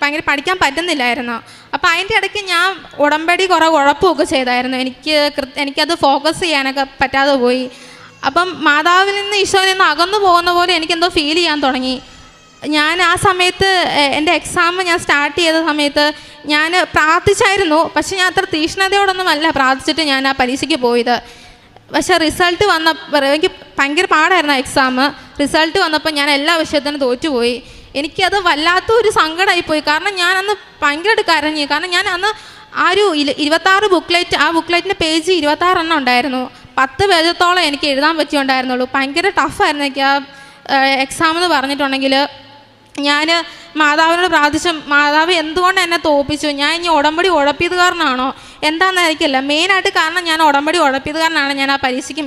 ഭയങ്കര പഠിക്കാൻ പറ്റുന്നില്ലായിരുന്നു. അപ്പോൾ അതിൻ്റെ ഇടയ്ക്ക് ഞാൻ ഉടമ്പടി കുറേ ഉഴപ്പമൊക്കെ ചെയ്തായിരുന്നു. എനിക്കത് ഫോക്കസ് ചെയ്യാനൊക്കെ പറ്റാതെ പോയി. അപ്പം മാതാവിൽ നിന്ന് ഈശോയിൽ നിന്ന് അകന്നു പോകുന്ന പോലെ എനിക്കെന്തോ ഫീൽ ചെയ്യാൻ തുടങ്ങി. ഞാൻ ആ സമയത്ത് എൻ്റെ എക്സാം ഞാൻ സ്റ്റാർട്ട് ചെയ്ത സമയത്ത് ഞാൻ പ്രാർത്ഥിച്ചായിരുന്നു. പക്ഷെ ഞാൻ അത്ര തീക്ഷ്ണതയോടൊന്നുമല്ല പ്രാർത്ഥിച്ചിട്ട് ഞാൻ ആ പരീക്ഷയ്ക്ക് പോയത്. പക്ഷേ റിസൾട്ട് വന്നപ്പോൾ എനിക്ക് ഭയങ്കര പാടായിരുന്നു എക്സാം. റിസൾട്ട് വന്നപ്പോൾ ഞാൻ എല്ലാ വിഷയത്തിനും തോറ്റുപോയി. എനിക്കത് വല്ലാത്തൊരു സങ്കടമായിപ്പോയി. കാരണം ഞാനന്ന് ഭയങ്കരമായിട്ട് കരഞ്ഞു. കാരണം ഞാൻ അന്ന് ആ ഒരു 26 ബുക്ക്ലെറ്റ്, ആ ബുക്ക്ലെറ്റിൻ്റെ പേജ് 26 എണ്ണം ഉണ്ടായിരുന്നു. 10 പേജത്തോളം എനിക്ക് എഴുതാൻ പറ്റിയുണ്ടായിരുന്നുള്ളൂ. ഭയങ്കര ടഫായിരുന്നു എനിക്ക് ആ എക്സാം എന്ന് പറഞ്ഞിട്ടുണ്ടെങ്കിൽ. ഞാൻ മാതാവിനോട് പ്രാർത്ഥിച്ചു, മാതാവ് എന്തുകൊണ്ട് എന്നെ തോൽപ്പിച്ചു? ഞാൻ ഇനി ഉടമ്പടി ഉഴപ്പിയതുകാരനാണോ എന്താണെന്ന് എനിക്കല്ല. മെയിനായിട്ട് കാരണം ഞാൻ ഉടമ്പടി ഉഴപ്പിയതുകാരനാണ് ഞാൻ ആ പരീക്ഷയ്ക്ക്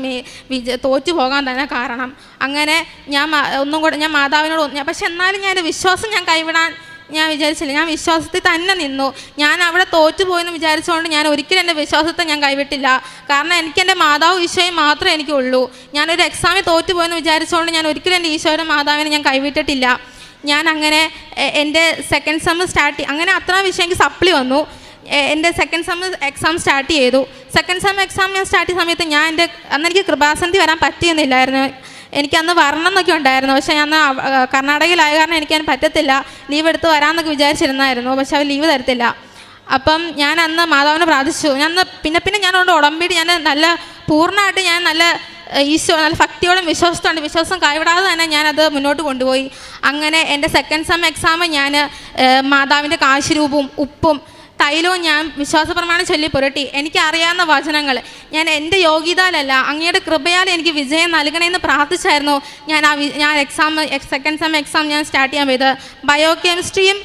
തോറ്റു പോകാൻ തന്നെ കാരണം. അങ്ങനെ ഞാൻ ഒന്നും കൂടെ ഞാൻ മാതാവിനോട് പക്ഷെ എന്നാലും ഞാൻ വിശ്വാസം ഞാൻ കൈവിടാൻ ഞാൻ വിചാരിച്ചില്ല. ഞാൻ വിശ്വാസത്തിൽ തന്നെ നിന്നു. ഞാൻ അവിടെ തോറ്റുപോയെന്ന് വിചാരിച്ചുകൊണ്ട് ഞാൻ ഒരിക്കലും എൻ്റെ വിശ്വാസത്തെ ഞാൻ കൈവിട്ടില്ല. കാരണം എനിക്ക് എൻ്റെ മാതാവ് ഈശോയും മാത്രമേ എനിക്കുള്ളൂ. ഞാനൊരു എക്സാമിൽ തോറ്റുപോയെന്ന് വിചാരിച്ചുകൊണ്ട് ഞാൻ ഒരിക്കലും എൻ്റെ ഈശോയുടെ മാതാവിനെ ഞാൻ കൈവിട്ടിട്ടില്ല. ഞാൻ അങ്ങനെ എൻ്റെ സെക്കൻഡ് സെം അങ്ങനെ അത്ര വിഷയം എനിക്ക് സപ്ലി വന്നു. എൻ്റെ സെക്കൻഡ് സെം എക്സാം സ്റ്റാർട്ട് ചെയ്തു. സെക്കൻഡ് സെം എക്സാം ഞാൻ സ്റ്റാർട്ട് ചെയ്ത സമയത്ത് അന്ന് എനിക്ക് കൃപാസന്ധി വരാൻ പറ്റിയെന്നില്ലായിരുന്നു. എനിക്കന്ന് വരണം എന്നൊക്കെ ഉണ്ടായിരുന്നു. പക്ഷേ ഞാൻ കർണാടകയിലായ കാരണം എനിക്കതിന് പറ്റത്തില്ല. ലീവ് എടുത്ത് വരാമെന്നൊക്കെ വിചാരിച്ചിരുന്നായിരുന്നു. പക്ഷെ അവർ ലീവ് തരത്തില്ല. അപ്പം ഞാൻ അന്ന് മാതാവിനെ പ്രാർത്ഥിച്ചു. പിന്നെ ഞാനോട് ഉടമ്പടി ഞാൻ നല്ല പൂർണ്ണമായിട്ട് ഞാൻ നല്ല ഈശോ നല്ല ഭക്തിയോടും വിശ്വാസം കൈവിടാതെ തന്നെ ഞാനത് മുന്നോട്ട് കൊണ്ടുപോയി. അങ്ങനെ എൻ്റെ സെക്കൻഡ് സെം എക്സാം ഞാൻ മാതാവിൻ്റെ കാശുരൂപവും ഉപ്പും തൈലവും ഞാൻ വിശ്വാസപ്രമാണം ചൊല്ലി പുരട്ടി. എനിക്കറിയാവുന്ന വചനങ്ങൾ ഞാൻ എൻ്റെ യോഗ്യതയിലല്ല അങ്ങയുടെ കൃപയാൽ എനിക്ക് വിജയം നൽകണമെന്ന് പ്രാർത്ഥിച്ചായിരുന്നു ഞാൻ സെക്കൻഡ് സെം എക്സാം ഞാൻ സ്റ്റാർട്ട് ചെയ്യാൻ പോയത്. ബയോകെമിസ്ട്രിയും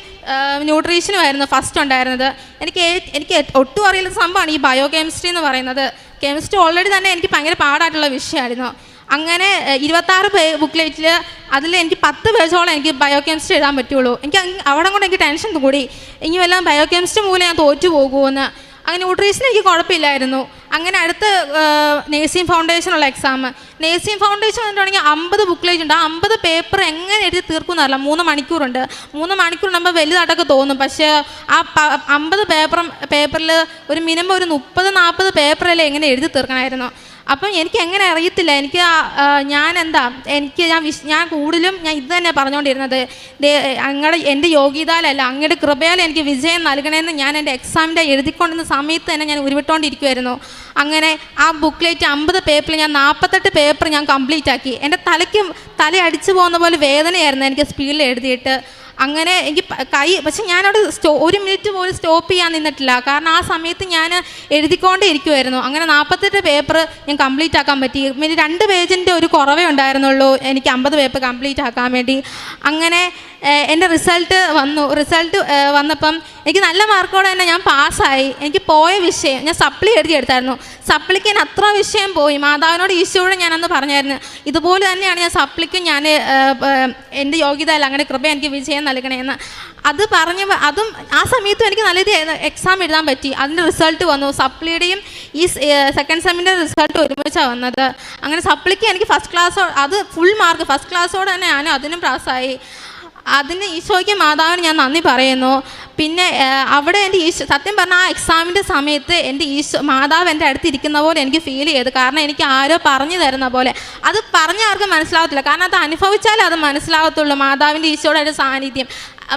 ന്യൂട്രീഷനുമായിരുന്നു ഫസ്റ്റ് ഉണ്ടായിരുന്നത്. എനിക്ക് ഒട്ടും അറിയുന്ന സംഭവമാണ് ഈ ബയോകെമിസ്ട്രി എന്ന് പറയുന്നത്. കെമിസ്ട്രി ഓൾറെഡി തന്നെ എനിക്ക് ഭയങ്കര പാടായിട്ടുള്ള വിഷയമായിരുന്നു. അങ്ങനെ 26 ബുക്ക്ലെറ്റിൽ അതിൽ എനിക്ക് 10 പേജോളം എനിക്ക് ബയോകെമിസ്ട്രി എഴുതാൻ പറ്റുള്ളൂ. എനിക്ക് അവിടെ കൊണ്ട് എനിക്ക് ടെൻഷൻ കൂടി, ഇനി വല്ലതും ബയോകെമിസ്ട്രി മൂലം ഞാൻ തോറ്റു പോകുമെന്ന്. അങ്ങനെ ന്യൂട്രീഷൻ എനിക്ക് കുഴപ്പമില്ലായിരുന്നു. അങ്ങനെ അടുത്ത നേഴ്സിംഗ് ഫൗണ്ടേഷനുള്ള എക്സാം. നേഴ്സിംഗ് ഫൗണ്ടേഷൻ എന്നിട്ടുണ്ടെങ്കിൽ 50 ബുക്ക്ലേറ്റ് ഉണ്ട്. ആ 50 പേപ്പർ എങ്ങനെ എഴുതി തീർക്കുമെന്നറിയില്ല. 3 മണിക്കൂറുണ്ട്. 3 മണിക്കൂറുണ്ടാകുമ്പോൾ വലുതായിട്ടൊക്കെ തോന്നും. പക്ഷേ ആ 50 പേപ്പറിൽ ഒരു മിനിമം ഒരു 30-40 പേപ്പറല്ലേ എങ്ങനെ എഴുതി തീർക്കണമായിരുന്നു. അപ്പം എനിക്ക് എങ്ങനെ അറിയത്തില്ല. ഞാൻ കൂടുതലും ഇത് തന്നെ പറഞ്ഞുകൊണ്ടിരുന്നത്, എൻ്റെ യോഗ്യതയിലല്ല അങ്ങയുടെ കൃപയാൽ എനിക്ക് വിജയം നൽകണമെന്ന് ഞാൻ എൻ്റെ എക്സാമിൻ്റെ എഴുതിക്കൊണ്ടിരുന്ന സമയത്ത് തന്നെ ഞാൻ ഉരുവിട്ടുകൊണ്ടിരിക്കുമായിരുന്നു. അങ്ങനെ ആ ബുക്ക്ലേറ്റ് 50 പേപ്പറിൽ ഞാൻ 48 പേപ്പർ ഞാൻ കംപ്ലീറ്റ് ആക്കി. എൻ്റെ തല അടിച്ചു പോകുന്ന പോലെ വേദനയായിരുന്നു എനിക്ക് സ്പീഡിൽ എഴുതിയിട്ട്. അങ്ങനെ എനിക്ക് പക്ഷെ ഞാനവിടെ 1 മിനിറ്റ് പോലും സ്റ്റോപ്പ് ചെയ്യാൻ നിന്നിട്ടില്ല. കാരണം ആ സമയത്ത് ഞാൻ എഴുതിക്കൊണ്ടേ ഇരിക്കുമായിരുന്നു. അങ്ങനെ 48 പേപ്പർ ഞാൻ കംപ്ലീറ്റ് ആക്കാൻ പറ്റി. 2 പേജിൻ്റെ ഒരു കുറവേ ഉണ്ടായിരുന്നുള്ളൂ എനിക്ക് 50 പേപ്പർ കംപ്ലീറ്റ് ആക്കാൻ വേണ്ടി. അങ്ങനെ എൻ്റെ റിസൾട്ട് വന്നപ്പം എനിക്ക് നല്ല മാർക്കോടെ തന്നെ ഞാൻ പാസ്സായി. എനിക്ക് പോയ വിഷയം ഞാൻ സപ്ലി എഴുതിയെടുത്തായിരുന്നു. സപ്ലിക്ക് ഞാൻ അത്ര വിഷയം പോയി. മാതാവിനോട് ഈശോയോട് ഞാനന്ന് പറഞ്ഞായിരുന്നു, ഇതുപോലെ തന്നെയാണ് ഞാൻ സപ്ലിക്കും ഞാൻ എൻ്റെ യോഗ്യതയല്ല അങ്ങനെ കൃപ എനിക്ക് വിജയം നൽകണമെന്ന്. അതും ആ സമയത്തും എനിക്ക് നല്ല രീതിയിൽ എക്സാം എഴുതാൻ പറ്റി. അതിൻ്റെ റിസൾട്ട് വന്നു. സപ്ലിയുടെയും ഈ സെക്കൻഡ് സെമ്മിൻ്റെ റിസൾട്ട് ഒരുമിച്ചാണ് വന്നത്. അങ്ങനെ സപ്ലിക്ക് എനിക്ക് ഫസ്റ്റ് ക്ലാസ്, അത് ഫുൾ മാർക്ക് ഫസ്റ്റ് ക്ലാസ്സോടെ തന്നെ ഞാനും അതിനും പാസ്സായി. അതിന് ഈശോയ്ക്ക് മാതാവിന് ഞാൻ നന്ദി പറയുന്നു. പിന്നെ അവിടെ എൻ്റെ സത്യം പറഞ്ഞാൽ ആ എക്സാമിൻ്റെ സമയത്ത് എൻ്റെ മാതാവ് എൻ്റെ അടുത്തിരിക്കുന്ന പോലെ എനിക്ക് ഫീൽ ചെയ്തു. കാരണം എനിക്ക് ആരോ പറഞ്ഞു തരുന്ന പോലെ. അത് പറഞ്ഞ ആർക്കും മനസ്സിലാകത്തില്ല. കാരണം അത് അനുഭവിച്ചാലേ അത് മനസ്സിലാകത്തുള്ളൂ. മാതാവിൻ്റെ ഈശോയുടെ ഒരു സാന്നിധ്യം,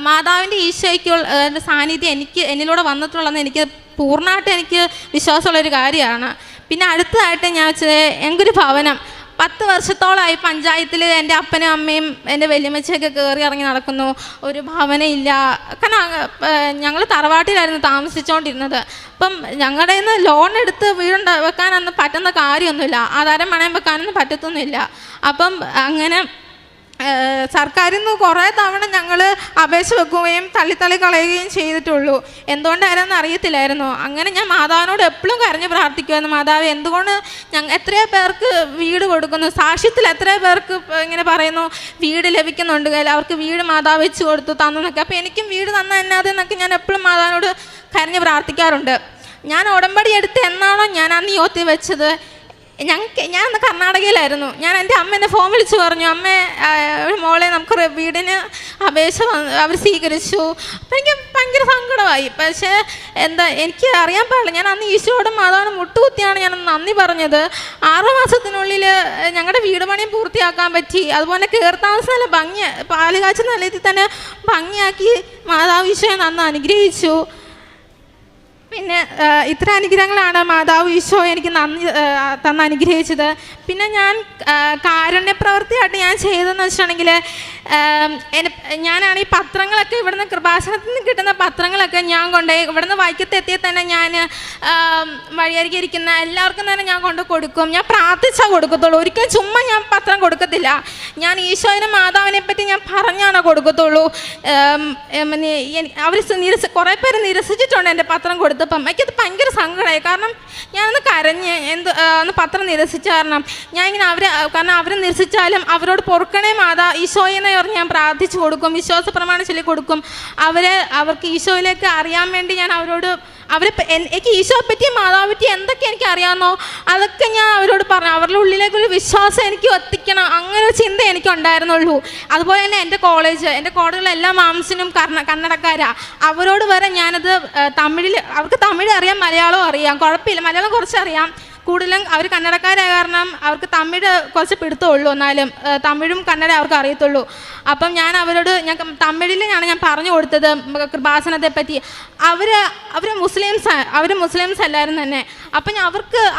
മാതാവിൻ്റെ ഈശോയ്ക്കുള്ള സാന്നിധ്യം എന്നിലൂടെ വന്നിട്ടുള്ളതെന്ന് എനിക്ക് പൂർണ്ണമായിട്ട് എനിക്ക് വിശ്വാസമുള്ളൊരു കാര്യമാണ്. പിന്നെ അടുത്തതായിട്ട് ഞാൻ വെച്ചത് ഞങ്ങൾക്കൊരു ഭവനം 10 വർഷത്തോളമായി പഞ്ചായത്തിൽ എൻ്റെ അപ്പനും അമ്മയും എൻ്റെ വല്യമ്മച്ചയൊക്കെ കയറി ഇറങ്ങി നടക്കുന്നു. ഒരു ഭവനമില്ല. കാരണം ഞങ്ങൾ തറവാട്ടിലായിരുന്നു താമസിച്ചുകൊണ്ടിരുന്നത്. അപ്പം ഞങ്ങളുടെ നിന്ന് ലോൺ എടുത്ത് വെക്കാനൊന്നും പറ്റുന്ന കാര്യമൊന്നുമില്ല. ആധാരം പണയം വെക്കാനൊന്നും പറ്റത്തൊന്നുമില്ല. അപ്പം അങ്ങനെ സർക്കാരിൽ നിന്ന് കുറേ തവണ ഞങ്ങൾ അപേക്ഷ വെക്കുകയും തള്ളി കളയുകയും ചെയ്തിട്ടുള്ളൂ. എന്തുകൊണ്ടായിരുന്നു അറിയത്തില്ലായിരുന്നു. അങ്ങനെ ഞാൻ മാതാവിനോട് എപ്പോഴും കരഞ്ഞ് പ്രാർത്ഥിക്കുമായിരുന്നു, മാതാവ് എന്തുകൊണ്ട് എത്രയോ പേർക്ക് വീട് കൊടുക്കുന്നു, സാക്ഷ്യത്തിൽ എത്രയോ പേർക്ക് ഇങ്ങനെ പറയുന്നു വീട് ലഭിക്കുന്നുണ്ട്, അവർക്ക് വീട് മാതാവ് വെച്ച് കൊടുത്തു തന്നൊക്കെ. അപ്പോൾ എനിക്കും വീട് തന്ന എന്നാതെന്നൊക്കെ ഞാൻ എപ്പോഴും മാതാവിനോട് കരഞ്ഞ് പ്രാർത്ഥിക്കാറുണ്ട്. ഞാൻ ഉടമ്പടി എടുത്ത് എന്നാണോ ഞാൻ ആ നിയോഗത്തിൽ വെച്ചത്, ഞാൻ അന്ന് കർണാടകയിലായിരുന്നു. ഞാൻ എൻ്റെ അമ്മ എന്നെ ഫോൺ വിളിച്ച് പറഞ്ഞു, അമ്മേ മോളെ നമുക്ക് വീടിന് അപേക്ഷ അവർ സ്വീകരിച്ചു. അപ്പം എനിക്ക് ഭയങ്കര സങ്കടമായി. പക്ഷേ എനിക്ക് അറിയാൻ പാടില്ല, ഞാൻ അന്ന് ഈശോയോടും മാതാവിനും മുട്ടുകുത്തിയാണ് ഞാൻ നന്ദി പറഞ്ഞത്. 6 മാസത്തിനുള്ളിൽ ഞങ്ങളുടെ വീട് പണിയും പൂർത്തിയാക്കാൻ പറ്റി. അതുപോലെ കീർത്താമസം നല്ല പാലുകാച്ച നല്ല രീതിയിൽ തന്നെ ഭംഗിയാക്കി മാതാവ് ഈശോയെ നന്ന് അനുഗ്രഹിച്ചു. പിന്നെ ഇത്ര അനുഗ്രഹങ്ങളാണ് മാതാവ് ഈശോ എനിക്ക് തന്ന് അനുഗ്രഹിച്ചത്. പിന്നെ ഞാൻ കാരുണ്യപ്രവൃത്തിയായിട്ട് ഞാൻ ചെയ്തതെന്ന് വെച്ചിട്ടുണ്ടെങ്കിൽ, ഞാനാണ് ഈ പത്രങ്ങളൊക്കെ ഇവിടുന്ന് കൃപാസനത്തിൽ നിന്ന് കിട്ടുന്ന പത്രങ്ങളൊക്കെ ഞാൻ കൊണ്ടുപോയി ഇവിടുന്ന് വൈക്കത്തെത്തിയാൽ തന്നെ ഞാൻ വഴിയരികെ ഇരിക്കുന്ന എല്ലാവർക്കും തന്നെ ഞാൻ കൊണ്ട് കൊടുക്കും. ഞാൻ പ്രാർത്ഥിച്ചാൽ കൊടുക്കത്തുള്ളൂ, ഒരിക്കലും ചുമ്മാ ഞാൻ പത്രം കൊടുക്കത്തില്ല. ഞാൻ ഈശോയിനെ മാതാവിനെ പറ്റി ഞാൻ പറഞ്ഞാണ് കൊടുക്കത്തുള്ളൂ. അവർ കുറേ പേര് നിരസിച്ചിട്ടുണ്ട് എൻ്റെ പത്രം കൊടുത്തപ്പം. എനിക്കത് ഭയങ്കര സങ്കടമായി. കാരണം ഞാനൊന്ന് കരഞ്ഞ് ഒന്ന് പത്രം നിരസിച്ച കാരണം ഞാൻ ഇങ്ങനെ കാരണം അവരെ നിരസിച്ചാലും അവരോട് പൊറുക്കണേ മാതാ ഈശോയെന്ന് പറഞ്ഞ് ഞാൻ പ്രാർത്ഥിച്ചു കൊടുക്കും, വിശ്വാസ പ്രമാണം ചൊല്ലി കൊടുക്കും. അവർക്ക് ഈശോയിലേക്ക് അറിയാൻ വേണ്ടി ഞാൻ എനിക്ക് ഈശോയെ പറ്റി മാതാവിനെ പറ്റി എന്തൊക്കെ എനിക്ക് അറിയാമെന്നോ അതൊക്കെ ഞാൻ അവരോട് പറഞ്ഞു. അവരുടെ ഉള്ളിലേക്കൊരു വിശ്വാസം എനിക്ക് എത്തിക്കണം, അങ്ങനെ ഒരു ചിന്ത എനിക്ക് ഉണ്ടായിരുന്നുള്ളൂ. അതുപോലെ തന്നെ എൻ്റെ കോളേജിലെ എല്ലാ മാംസിനും കന്നഡക്കാരാണ്. അവരോട് വരെ ഞാനത് അവർക്ക് തമിഴ് അറിയാം, മലയാളം അറിയാം, കുഴപ്പമില്ല, മലയാളം കുറച്ചറിയാം. കൂടുതലും അവർ കന്നഡക്കാരായ കാരണം അവർക്ക് തമിഴ് കുറച്ച് പിടുത്തമുള്ളൂ, എന്നാലും തമിഴും കന്നഡ അവർക്ക് അറിയത്തുള്ളൂ. അപ്പം ഞാൻ തമിഴിലാണ് ഞാൻ പറഞ്ഞു കൊടുത്തത് കൃപാസനത്തെ പറ്റി. അവർ മുസ്ലിംസ് അല്ലായിരുന്നു തന്നെ. അപ്പം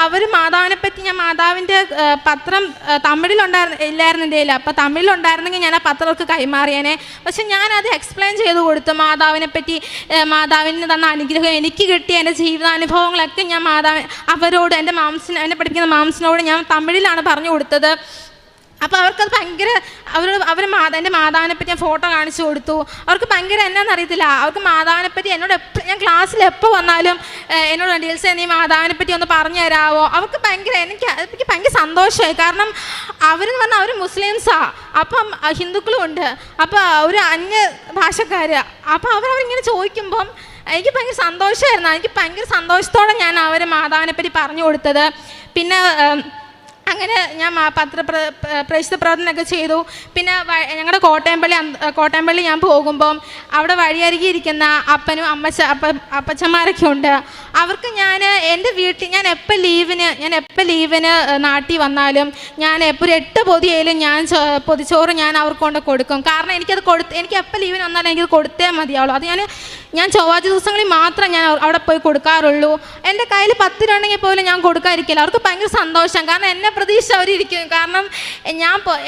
അവർ മാതാവിനെ പറ്റി ഞാൻ മാതാവിൻ്റെ പത്രം ഇല്ലായിരുന്നു എൻ്റെ കയ്യിൽ. അപ്പം തമിഴിലുണ്ടായിരുന്നെങ്കിൽ ഞാൻ ആ പത്രം അവർക്ക് കൈമാറിയേനെ. പക്ഷെ ഞാനത് എക്സ്പ്ലെയിൻ ചെയ്ത് കൊടുത്തു മാതാവിനെ പറ്റി, മാതാവിന് തന്ന അനുഗ്രഹം, എനിക്ക് കിട്ടിയ എൻ്റെ ജീവിതാനുഭവങ്ങളൊക്കെ ഞാൻ അവരോട് എന്നെ പഠിപ്പിക്കുന്ന മാംസിനോട് ഞാൻ തമിഴിലാണ് പറഞ്ഞു കൊടുത്തത്. അപ്പോൾ അവർക്കത് ഭയങ്കര എൻ്റെ മാതാവിനെ പറ്റി ഞാൻ ഫോട്ടോ കാണിച്ചു കൊടുത്തു. അവർക്ക് ഭയങ്കര എന്നാന്ന് അറിയത്തില്ല, അവർക്ക് മാതാവിനെ പറ്റി എന്നോട് ഞാൻ ക്ലാസ്സിൽ എപ്പോൾ വന്നാലും എന്നോട് ഡീൽസ് നീ മാതാവിനെ പറ്റി ഒന്ന് പറഞ്ഞു തരാമോ. അവർക്ക് എനിക്ക് ഭയങ്കര സന്തോഷമായി. കാരണം അവരെന്ന് പറഞ്ഞാൽ അവർ മുസ്ലിംസാണ്, അപ്പം ഹിന്ദുക്കളും ഉണ്ട്, അപ്പോൾ ഒരു അന്യ ഭാഷക്കാർ. അപ്പോൾ അവരിങ്ങനെ ചോദിക്കുമ്പം എനിക്ക് ഭയങ്കര സന്തോഷമായിരുന്നു. എനിക്ക് ഭയങ്കര സന്തോഷത്തോടെ ഞാൻ അവരെ മാതാവിനെ പറ്റി പറഞ്ഞു കൊടുത്തത്. പിന്നെ അങ്ങനെ ഞാൻ പ്രേക്ഷിത പ്രവർത്തനമൊക്കെ ചെയ്തു. പിന്നെ ഞങ്ങളുടെ കോട്ടയംപള്ളി ഞാൻ പോകുമ്പം അവിടെ വഴിയരികെ ഇരിക്കുന്ന അപ്പനും അപ്പച്ചന്മാരൊക്കെ ഉണ്ട്. അവർക്ക് എൻ്റെ വീട്ടിൽ ഞാൻ എപ്പോൾ ലീവിന് നാട്ടിൽ വന്നാലും ഞാൻ എപ്പോൾ ഒരു 8 പൊതിയായാലും ഞാൻ പൊതിച്ചോറ് ഞാൻ അവർക്ക് കൊണ്ട് കൊടുക്കും. കാരണം എനിക്ക് എപ്പോൾ ലീവിന് വന്നാലും എനിക്കത് കൊടുത്തേ മതിയാവുള്ളൂ. അത് ഞാൻ ചൊവ്വാഴ്ച ദിവസങ്ങളിൽ മാത്രം ഞാൻ അവിടെ പോയി കൊടുക്കാറുള്ളൂ. എൻ്റെ കയ്യിൽ 10 രൂപ ഉണ്ടെങ്കിൽ പോലും ഞാൻ കൊടുക്കാതിരിക്കില്ല. അവർക്ക് ഭയങ്കര സന്തോഷം. കാരണം എന്നെ പ്രതീക്ഷ അവരിയ്ക്കും. കാരണം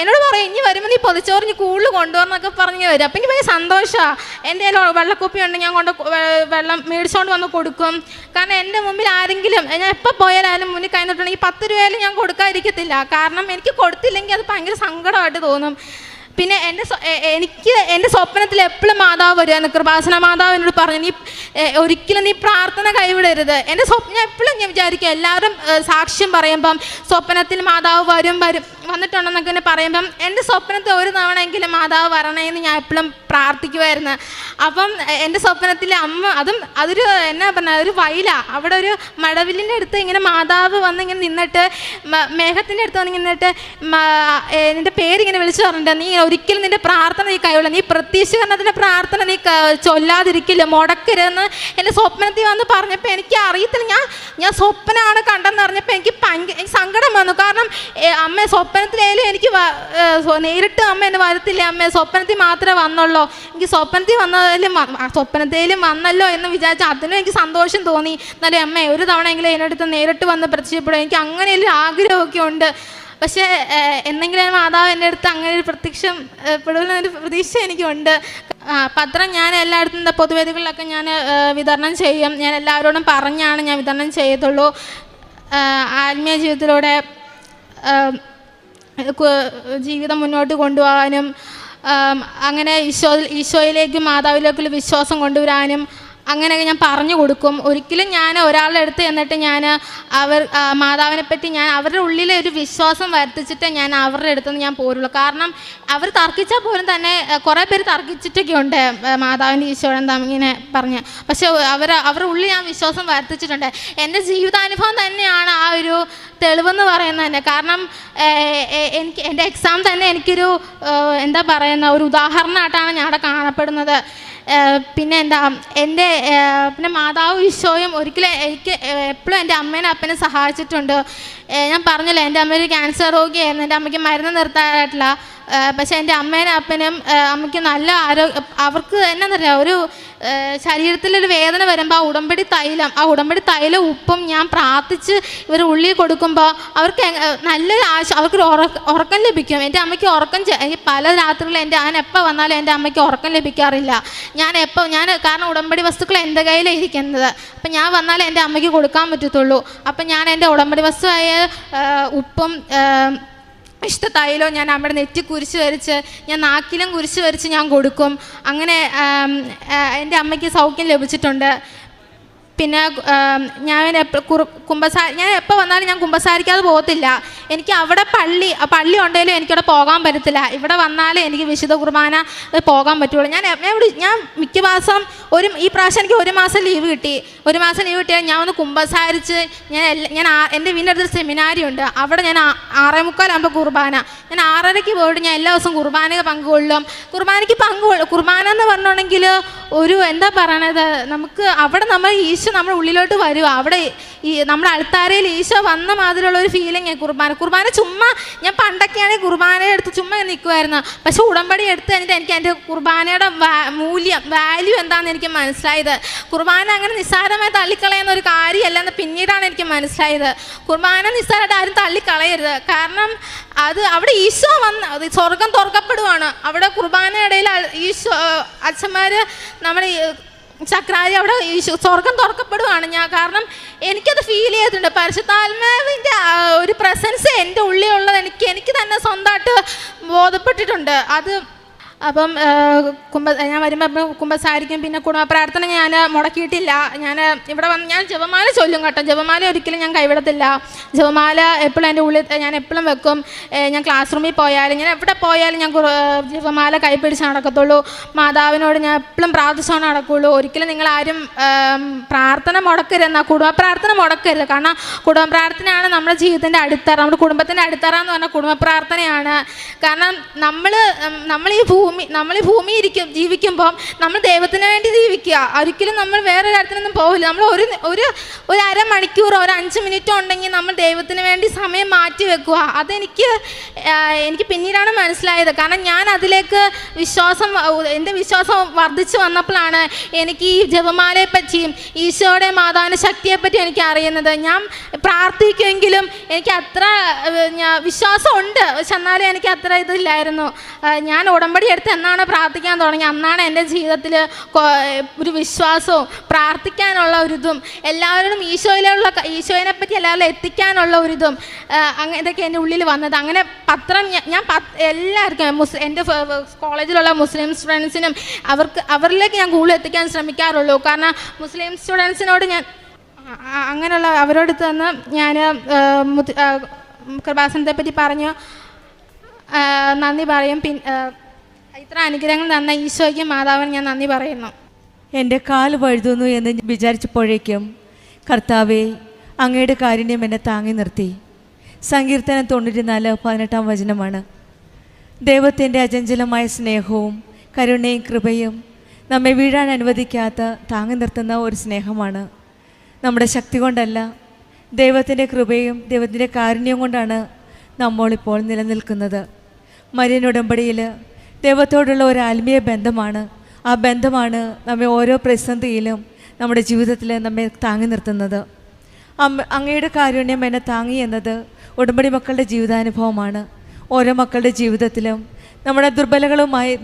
എന്നോട് പറയും, ഇനി വരുമ്പോൾ നീ പൊതിച്ചോറിഞ്ഞ് കൂടുതൽ കൊണ്ടുവരണമൊക്കെ പറഞ്ഞ് വരും. അപ്പം എനിക്ക് ഭയങ്കര സന്തോഷമാണ്. എൻ്റെ വെള്ളക്കുപ്പി ഉണ്ട്, ഞാൻ വെള്ളം മേടിച്ചുകൊണ്ട് വന്ന് കൊടുക്കും. കാരണം എൻ്റെ മുമ്പിൽ ആരെങ്കിലും ഞാൻ എപ്പോൾ പോയാലും മുന്നിൽ കഴിഞ്ഞിട്ടുണ്ടെങ്കിൽ 10 രൂപയായാലും ഞാൻ കൊടുക്കാതിരിക്കത്തില്ല. കാരണം എനിക്ക് കൊടുത്തില്ലെങ്കിൽ അത് ഭയങ്കര സങ്കടമായിട്ട് തോന്നും. പിന്നെ എൻ്റെ സ്വപ്നത്തിൽ എപ്പോഴും മാതാവ് വരുമായിരുന്നു. കൃപാസന മാതാവ് എന്നോട് പറഞ്ഞു, ഒരിക്കലും നീ പ്രാർത്ഥന കൈവിടരുത്. എൻ്റെ സ്വപ്നം എപ്പോഴും ഞാൻ വിചാരിക്കും, എല്ലാവരും സാക്ഷ്യം പറയുമ്പം സ്വപ്നത്തിൽ മാതാവ് വന്നിട്ടുണ്ടെന്നൊക്കെ എന്നെ പറയുമ്പം എൻ്റെ സ്വപ്നത്തിൽ ഒരു തവണയെങ്കിലും മാതാവ് വരണേന്ന് ഞാൻ എപ്പോഴും പ്രാർത്ഥിക്കുമായിരുന്നു. അപ്പം എൻ്റെ സ്വപ്നത്തിൽ അതൊരു എന്നാ പറഞ്ഞാൽ ഒരു വയലാണ്. അവിടെ ഒരു മടവിലിൻ്റെ അടുത്ത് ഇങ്ങനെ മാതാവ് വന്നിങ്ങനെ നിന്നിട്ട്, മേഘത്തിൻ്റെ അടുത്ത് വന്നിങ്ങനെ നിന്നിട്ട് നിൻ്റെ പേരിങ്ങനെ വിളിച്ചു പറഞ്ഞിട്ട്, നീ ഒരിക്കലും നിൻ്റെ പ്രാർത്ഥന നീ കൈവിട, നീ പ്രത്യക്ഷീകരണത്തിൻ്റെ പ്രാർത്ഥന നീ ചൊല്ലാതിരിക്കില്ല, മുടക്കരുതെന്ന് എൻ്റെ സ്വപ്നത്തിൽ വന്ന് പറഞ്ഞപ്പോൾ എനിക്ക് അറിയത്തില്ല. ഞാൻ സ്വപ്നമാണ് കണ്ടെന്ന് പറഞ്ഞപ്പോൾ എനിക്ക് സങ്കടം വന്നു. കാരണം അമ്മ സ്വപ്നത്തിലായാലും എനിക്ക് നേരിട്ട് അമ്മ എന്നെ വരത്തില്ല, അമ്മ സ്വപ്നത്തിൽ മാത്രമേ വന്നുള്ളൂ. എനിക്ക് സ്വപ്നത്തിലും വന്നല്ലോ എന്ന് വിചാരിച്ചാൽ അതിനും എനിക്ക് സന്തോഷം തോന്നി. എന്നാലും അമ്മ ഒരു തവണയെങ്കിലും എന്നടുത്ത് നേരിട്ട് വന്ന് പ്രത്യക്ഷപ്പെടും, എനിക്ക് അങ്ങനെ ഒരു ആഗ്രഹമൊക്കെ ഉണ്ട്. പക്ഷേ എന്തെങ്കിലും മാതാവ് എൻ്റെ അടുത്ത് അങ്ങനെ ഒരു പെടുന്നൊരു പ്രതീക്ഷ എനിക്കുണ്ട്. പത്രം ഞാൻ എല്ലായിടത്തും പൊതുവേദികളിലൊക്കെ ഞാൻ വിതരണം ചെയ്യും. ഞാൻ എല്ലാവരോടും പറഞ്ഞാണ് ഞാൻ വിതരണം ചെയ്യത്തുള്ളൂ. ആത്മീയ ജീവിതത്തിലൂടെ ജീവിതം മുന്നോട്ട് കൊണ്ടുപോകാനും അങ്ങനെ ഈശോയിലേക്കും മാതാവിലേക്കുള്ള വിശ്വാസം കൊണ്ടുവരാനും അങ്ങനെയൊക്കെ ഞാൻ പറഞ്ഞു കൊടുക്കും. ഒരിക്കലും ഞാൻ ഒരാളുടെ അടുത്ത് എന്നിട്ട് ഞാൻ മാതാവിനെ പറ്റി ഞാൻ അവരുടെ ഉള്ളിലെ ഒരു വിശ്വാസം വരുത്തിച്ചിട്ട് ഞാൻ അവരുടെ അടുത്തുനിന്ന് ഞാൻ പോരുള്ളൂ. കാരണം അവർ തർക്കിച്ചാൽ പോലും തന്നെ കുറേ പേര് തർക്കിച്ചിട്ടൊക്കെ ഉണ്ട് മാതാവിൻ്റെ ഈശോയുടെ ഇങ്ങനെ പറഞ്ഞ്. പക്ഷെ അവരുടെ ഉള്ളിൽ ഞാൻ വിശ്വാസം വരുത്തിച്ചിട്ടുണ്ട്. എൻ്റെ ജീവിതാനുഭവം തന്നെയാണ് ആ ഒരു തെളിവെന്ന് പറയുന്നത് തന്നെ. കാരണം എൻ്റെ എക്സാം തന്നെ എനിക്കൊരു എന്താ പറയുന്ന ഒരു ഉദാഹരണമായിട്ടാണ് ഞാൻ അവിടെ കാണപ്പെടുന്നത്. പിന്നെ പിന്നെ മാതാവ് ഈശോയും ഒരിക്കലും എനിക്ക് എപ്പോഴും എൻ്റെ അമ്മേനെ അപ്പനെ സഹായിച്ചിട്ടുണ്ട്. ഞാൻ പറഞ്ഞല്ലോ, എൻ്റെ അമ്മ ഒരു ക്യാൻസർ രോഗിയായിരുന്നു. എൻ്റെ അമ്മയ്ക്ക് മരുന്ന് നിർത്താനായിട്ടില്ല. പക്ഷേ എൻ്റെ അമ്മേനും അപ്പനും അമ്മയ്ക്ക് നല്ല അവർക്ക് എന്നാന്നറിയാം, ഒരു ശരീരത്തിലൊരു വേദന വരുമ്പോൾ ആ ഉടമ്പടി തൈലം ഉപ്പും ഞാൻ പ്രാർത്ഥിച്ച് ഇവർ ഉള്ളിൽ കൊടുക്കുമ്പോൾ അവർക്ക് നല്ലൊരു അവർക്കൊരു ഉറക്കം ലഭിക്കും. എൻ്റെ അമ്മയ്ക്ക് പല രാത്രികളിൽ ഞാൻ എപ്പോൾ വന്നാലും എൻ്റെ അമ്മയ്ക്ക് ഉറക്കം ലഭിക്കാറില്ല. കാരണം ഉടമ്പടി വസ്തുക്കൾ എൻ്റെ കയ്യിലാണ് ഇരിക്കുന്നത്. അപ്പം ഞാൻ വന്നാലേ എൻ്റെ അമ്മയ്ക്ക് കൊടുക്കാൻ പറ്റത്തുള്ളൂ. അപ്പം ഞാൻ എൻ്റെ ഉടമ്പടി വസ്തുവായ ഉപ്പും ഇഷ്ട തൈലോ ഞാൻ അമ്മയുടെ നെറ്റി കുരിശ് വരച്ച്, ഞാൻ നാക്കിലും കുരിശ് വരച്ച് ഞാൻ കൊടുക്കും. അങ്ങനെ എൻ്റെ അമ്മയ്ക്ക് സൗഖ്യം ലഭിച്ചിട്ടുണ്ട്. പിന്നെ ഞാൻ എപ്പോൾ വന്നാലും ഞാൻ കുമ്പസാരിക്കാതെ പോകത്തില്ല. എനിക്ക് അവിടെ പള്ളി ഉണ്ടെങ്കിലും എനിക്കവിടെ പോകാൻ പറ്റത്തില്ല. ഇവിടെ വന്നാലേ എനിക്ക് വിശുദ്ധ കുർബാന പോകാൻ പറ്റുള്ളൂ. ഞാൻ മിക്ക മാസം ഈ പ്രാവശ്യം എനിക്ക് ഒരു മാസം ലീവ് കിട്ടിയാൽ ഞാൻ ഒന്ന് കുമ്പസാരിച്ച് ഞാൻ എൻ്റെ വീടിനടുത്തൊരു സെമിനാരി ഉണ്ട്. അവിടെ ഞാൻ 6:45 കുർബാന, ഞാൻ 6:30 പോയിട്ട് ഞാൻ എല്ലാ ദിവസവും കുർബാനയ്ക്ക് പങ്കുകൊള്ളും. കുർബാന എന്ന് പറഞ്ഞിട്ടുണ്ടെങ്കിൽ ഒരു എന്താ പറയണത്, നമുക്ക് അവിടെ നമ്മുടെ ഉള്ളിലോട്ട് വരുക. അവിടെ നമ്മുടെ അൾത്താരയിൽ ഈശോ വന്ന മാതിരിയുള്ള ഒരു ഫീലിംഗ് കുർബാന ചുമ്മാ ഞാൻ പണ്ടൊക്കെയാണെങ്കിൽ കുർബാനയെ എടുത്ത് ചുമ്മാ നിൽക്കുമായിരുന്നു. പക്ഷെ ഉടമ്പടി എടുത്ത് കഴിഞ്ഞിട്ട് എനിക്ക് എൻ്റെ കുർബാനയുടെ വാല്യൂ എന്താണെന്ന് എനിക്ക് മനസ്സിലായത്. കുർബാന അങ്ങനെ നിസ്സാരമായി തള്ളിക്കളയുന്ന ഒരു കാര്യമല്ലെന്ന് പിന്നീടാണ് എനിക്ക് മനസ്സിലായത്. കുർബാന നിസ്സാരമായിട്ട് ആരും തള്ളിക്കളയരുത്. കാരണം അവിടെ ഈശോ വന്ന് സ്വർഗം തുറക്കപ്പെടുവാണ്. അവിടെ കുർബാനയിടയിൽ ഈശോ അച്ഛന്മാർ നമ്മുടെ ചക്രാരി അവിടെ സ്വർഗം തുറക്കപ്പെടുവാണ്. കാരണം എനിക്കത് ഫീൽ ചെയ്തിട്ടുണ്ട്. പരിശുദ്ധാത്മാവിൻ്റെ ഒരു പ്രസൻസ് എൻ്റെ ഉള്ളിലുള്ളത് എനിക്ക് തന്നെ സ്വന്തമായിട്ട് ബോധപ്പെട്ടിട്ടുണ്ട്. അപ്പം ഞാൻ വരുമ്പോൾ കുമ്പസാരിക്കും. പിന്നെ കുടുംബ പ്രാർത്ഥന ഞാൻ മുടക്കിയിട്ടില്ല. ഇവിടെ വന്ന് ഞാൻ ജപമാല ചൊല്ലും കേട്ടോ. ജപമാല ഒരിക്കലും ഞാൻ കൈവിടത്തില്ല. ജപമാല എപ്പോഴും എൻ്റെ ഉള്ളിൽ ഞാൻ എപ്പോഴും വെക്കും. ഞാൻ ക്ലാസ് റൂമിൽ പോയാലും ഞാൻ എവിടെ പോയാലും ഞാൻ ജപമാല കൈപ്പിടിച്ച് നടക്കത്തുള്ളൂ. മാതാവിനോട് ഞാൻ എപ്പോഴും പ്രാർത്ഥിച്ചാണ് നടക്കുകയുള്ളൂ. ഒരിക്കലും നിങ്ങളാരും പ്രാർത്ഥന മുടക്കരുത്, കുടുംബ പ്രാർത്ഥന മുടക്കരുത്. കാരണം കുടുംബ പ്രാർത്ഥനയാണ് നമ്മുടെ ജീവിതത്തിൻ്റെ അടിത്തറ. നമ്മുടെ കുടുംബത്തിൻ്റെ അടിത്തറ എന്ന് പറഞ്ഞാൽ കുടുംബ പ്രാർത്ഥനയാണ്. കാരണം നമ്മൾ ഈ ഭൂമി ജീവിക്കുമ്പോൾ നമ്മൾ ദൈവത്തിന് വേണ്ടി ജീവിക്കുക. ഒരിക്കലും നമ്മൾ വേറെ കാര്യത്തിനൊന്നും പോകില്ല. നമ്മൾ ഒരു അരമണിക്കൂറോ ഒരു 5 മിനിറ്റോ ഉണ്ടെങ്കിൽ നമ്മൾ ദൈവത്തിന് വേണ്ടി സമയം മാറ്റി വെക്കുക. എനിക്ക് പിന്നീടാണ് മനസ്സിലായത്. കാരണം ഞാൻ അതിലേക്ക് എൻ്റെ വിശ്വാസം വർദ്ധിച്ചു വന്നപ്പോഴാണ് എനിക്ക് ഈ ജപമാലയെ പറ്റിയും ഈശോയുടെ മാതാവിൻ്റെ ശക്തിയെപ്പറ്റി എനിക്ക് അറിയുന്നത്. ഞാൻ പ്രാർത്ഥിക്കുമെങ്കിലും എനിക്ക് അത്ര വിശ്വാസമുണ്ട്, പക്ഷെ എന്നാലും എനിക്ക് അത്ര ഇതില്ലായിരുന്നു. ഞാൻ ഉടമ്പടി എടുത്ത് എന്നാണ് പ്രാർത്ഥിക്കാൻ തുടങ്ങി, അന്നാണ് എൻ്റെ ജീവിതത്തിൽ ഒരു വിശ്വാസവും പ്രാർത്ഥിക്കാനുള്ള ഒരിതും എല്ലാവരോടും ഈശോയെ പറ്റി എല്ലാവരും എത്തിക്കാനുള്ള ഒരിതും ഇതൊക്കെ എൻ്റെ ഉള്ളിൽ വന്നത്. അങ്ങനെ പത്രം ഞാൻ എല്ലാവർക്കും എൻ്റെ കോളേജിലുള്ള മുസ്ലിം സ്റ്റുഡൻസിനും അവരിലേക്ക് ഞാൻ കൂടുതൽ എത്തിക്കാൻ ശ്രമിക്കാറുള്ളൂ. കാരണം മുസ്ലിം സ്റ്റുഡൻസിനോട് ഞാൻ അങ്ങനെയുള്ള അവരോടടുത്ത് നിന്ന് ഞാൻ കൃപാസനത്തെ പറ്റി പറഞ്ഞു നന്ദി പറയും. ഇത്ര അനുഗ്രഹങ്ങൾ തന്ന ഈശോയ്ക്കും മാതാവിന് ഞാൻ നന്ദി പറയുന്നു. എൻ്റെ കാൽ വഴുതുന്നു എന്ന് വിചാരിച്ചപ്പോഴേക്കും കർത്താവെ അങ്ങയുടെ കാരുണ്യം എന്നെ താങ്ങി നിർത്തി. സങ്കീർത്തനം 94:18 വചനമാണ്. ദൈവത്തിൻ്റെ അചഞ്ചലമായ സ്നേഹവും കരുണയും കൃപയും നമ്മെ വീഴാൻ അനുവദിക്കാത്ത താങ്ങി നിർത്തുന്ന ഒരു സ്നേഹമാണ്. നമ്മുടെ ശക്തി കൊണ്ടല്ല, ദൈവത്തിൻ്റെ കൃപയും ദൈവത്തിൻ്റെ കാരുണ്യം കൊണ്ടാണ് നമ്മളിപ്പോൾ നിലനിൽക്കുന്നത്. മരിയൻ ഉടമ്പടിയിൽ ദൈവത്തോടുള്ള ഒരു ആത്മീയ ബന്ധമാണ്. ആ ബന്ധമാണ് നമ്മെ ഓരോ പ്രതിസന്ധിയിലും നമ്മുടെ ജീവിതത്തിൽ നമ്മെ താങ്ങി നിർത്തുന്നത്. അങ്ങയുടെ കാരുണ്യം എന്നെ താങ്ങി എന്നത് ഉടമ്പടി മക്കളുടെ ജീവിതാനുഭവമാണ്. ഓരോ മക്കളുടെ ജീവിതത്തിലും നമ്മുടെ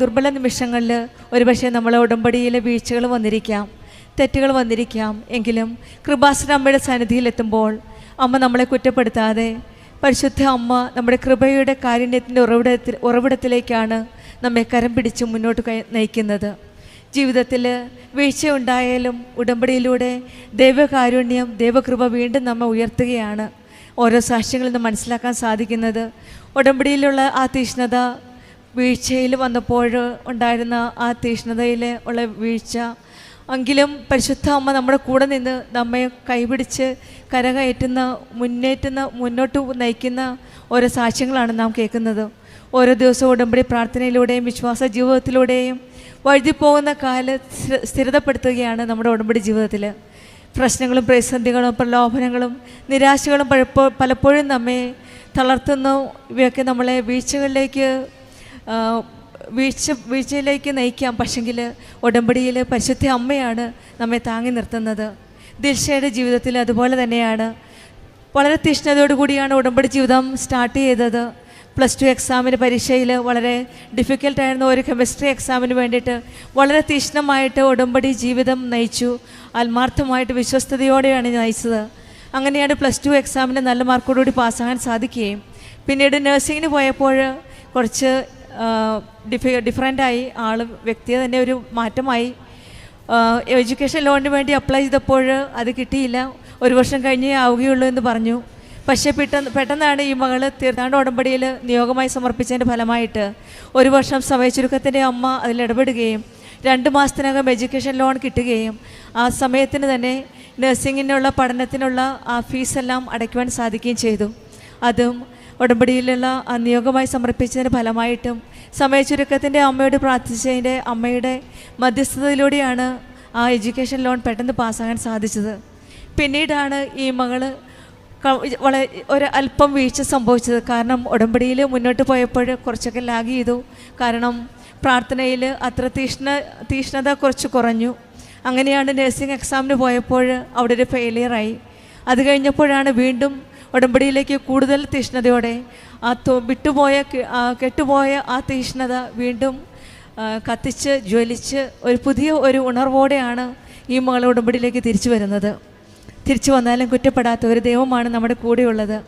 ദുർബല നിമിഷങ്ങളിൽ ഒരുപക്ഷെ നമ്മളെ ഉടമ്പടിയിലെ വീഴ്ചകൾ വന്നിരിക്കാം, തെറ്റുകൾ വന്നിരിക്കാം. എങ്കിലും കൃപാസന അമ്മയുടെ സന്നിധിയിലെത്തുമ്പോൾ അമ്മ നമ്മളെ കുറ്റപ്പെടുത്താതെ പരിശുദ്ധ അമ്മ നമ്മുടെ കൃപയുടെ കാരുണ്യത്തിൻ്റെ ഉറവിടത്തിലേക്കാണ് നമ്മെ കരം പിടിച്ച് മുന്നോട്ട് നയിക്കുന്നത്. ജീവിതത്തിൽ വീഴ്ചയുണ്ടായാലും ഉടമ്പടിയിലൂടെ ദൈവകാരുണ്യം, ദൈവകൃപ വീണ്ടും നമ്മെ ഉയർത്തുകയാണ്. ഓരോ സാക്ഷ്യങ്ങളിൽ നിന്ന് മനസ്സിലാക്കാൻ സാധിക്കുന്നത് ഉടമ്പടിയിലുള്ള ആ തീഷ്ണത, വീഴ്ചയിൽ വന്നപ്പോൾ ഉണ്ടായിരുന്ന ആ തീഷ്ണതയിൽ ഉള്ള വീഴ്ച, എങ്കിലും പരിശുദ്ധ അമ്മ നമ്മുടെ കൂടെ നിന്ന് നമ്മെ കൈപിടിച്ച് കരകയറ്റുന്ന, മുന്നോട്ട് നയിക്കുന്ന ഓരോ സാക്ഷ്യങ്ങളാണ് നാം കേൾക്കുന്നത്. ഓരോ ദിവസവും ഉടമ്പടി പ്രാർത്ഥനയിലൂടെയും വിശ്വാസ ജീവിതത്തിലൂടെയും വഴുതിപ്പോകുന്ന സ്ഥിരതപ്പെടുത്തുകയാണ് നമ്മുടെ ഉടമ്പടി ജീവിതത്തിൽ. പ്രശ്നങ്ങളും പ്രതിസന്ധികളും പ്രലോഭനങ്ങളും നിരാശകളും പലപ്പോഴും നമ്മെ തളർത്തുന്നു. ഇവയൊക്കെ നമ്മളെ വീഴ്ചയിലേക്ക് നയിക്കാം. പക്ഷെങ്കിൽ ഉടമ്പടിയിൽ പരിശുദ്ധ അമ്മയാണ് നമ്മെ താങ്ങി നിർത്തുന്നത്. ദിൽഷയുടെ ജീവിതത്തിൽ അതുപോലെ തന്നെയാണ്. വളരെ തീഷ്ണതയോടുകൂടിയാണ് ഉടമ്പടി ജീവിതം സ്റ്റാർട്ട് ചെയ്തത്. +2 എക്സാമിന് പരീക്ഷയിൽ വളരെ ഡിഫിക്കൽട്ടായിരുന്ന ഒരു കെമിസ്ട്രി എക്സാമിന് വേണ്ടിയിട്ട് വളരെ തീഷ്ണമായിട്ട് ഉടമ്പടി ജീവിതം നയിച്ചു. ആത്മാർത്ഥമായിട്ട് വിശ്വസ്തയോടെയാണ് നയിച്ചത്. അങ്ങനെയാണ് +2 എക്സാമിന് നല്ല മാർക്കോടുകൂടി പാസ്സാകാൻ സാധിക്കുകയും പിന്നീട് നഴ്സിങ്ങിന് പോയപ്പോൾ കുറച്ച് ഡിഫറൻ്റായി വ്യക്തിയെ തന്നെ ഒരു മാറ്റമായി. എഡ്യൂക്കേഷൻ ലോണിന് വേണ്ടി അപ്ലൈ ചെയ്തപ്പോൾ അത് കിട്ടിയില്ല. 1 വർഷം കഴിഞ്ഞേ ആവുകയുള്ളൂ എന്ന് പറഞ്ഞു. പക്ഷേ പെട്ടെന്നാണ് ഈ മകൾ തീർത്ഥാടന ഉടമ്പടിയിൽ നിയോഗമായി സമർപ്പിച്ചതിൻ്റെ ഫലമായിട്ട് 1 വർഷം സമയ ചുരുക്കത്തിൻ്റെ അമ്മ അതിലിടപെടുകയും 2 മാസത്തിനകം എഡ്യൂക്കേഷൻ ലോൺ കിട്ടുകയും ആ സമയത്തിന് തന്നെ നഴ്സിങ്ങിനുള്ള പഠനത്തിനുള്ള ആ ഫീസെല്ലാം അടയ്ക്കുവാൻ സാധിക്കുകയും ചെയ്തു. അതും ഉടമ്പടിയിലുള്ള ആ നിയോഗമായി സമർപ്പിച്ചതിൻ്റെ ഫലമായിട്ടും സമയ ചുരുക്കത്തിൻ്റെ അമ്മയോട് പ്രാർത്ഥിച്ചതിൻ്റെ അമ്മയുടെ മധ്യസ്ഥതയിലൂടെയാണ് ആ എഡ്യൂക്കേഷൻ ലോൺ പെട്ടെന്ന് പാസ്സാകാൻ സാധിച്ചത്. പിന്നീടാണ് ഈ മകൾ വളരെ അല്പം വീഴ്ച സംഭവിച്ചത്. കാരണം ഉടമ്പടിയിൽ മുന്നോട്ട് പോയപ്പോൾ കുറച്ചൊക്കെ ലാഗ് ചെയ്തു. കാരണം പ്രാർത്ഥനയിൽ അത്ര തീഷ്ണത കുറച്ച് കുറഞ്ഞു. അങ്ങനെയാണ് നഴ്സിംഗ് എക്സാമിന് പോയപ്പോൾ അവിടെ ഒരു ഫെയിലിയറായി. അത് കഴിഞ്ഞപ്പോഴാണ് വീണ്ടും ഉടമ്പടിയിലേക്ക് കൂടുതൽ തീഷ്ണതയോടെ കെട്ടുപോയ ആ തീഷ്ണത വീണ്ടും കത്തിച്ച് ജ്വലിച്ച് പുതിയ ഉണർവോടെയാണ് ഈ മകൾ ഉടമ്പടിയിലേക്ക് തിരിച്ചു വരുന്നത്. തിരിച്ചു വന്നാലും കുറ്റപ്പെടാത്ത ഒരു ദൈവമാണ് നമ്മുടെ കൂടെയുള്ളത്.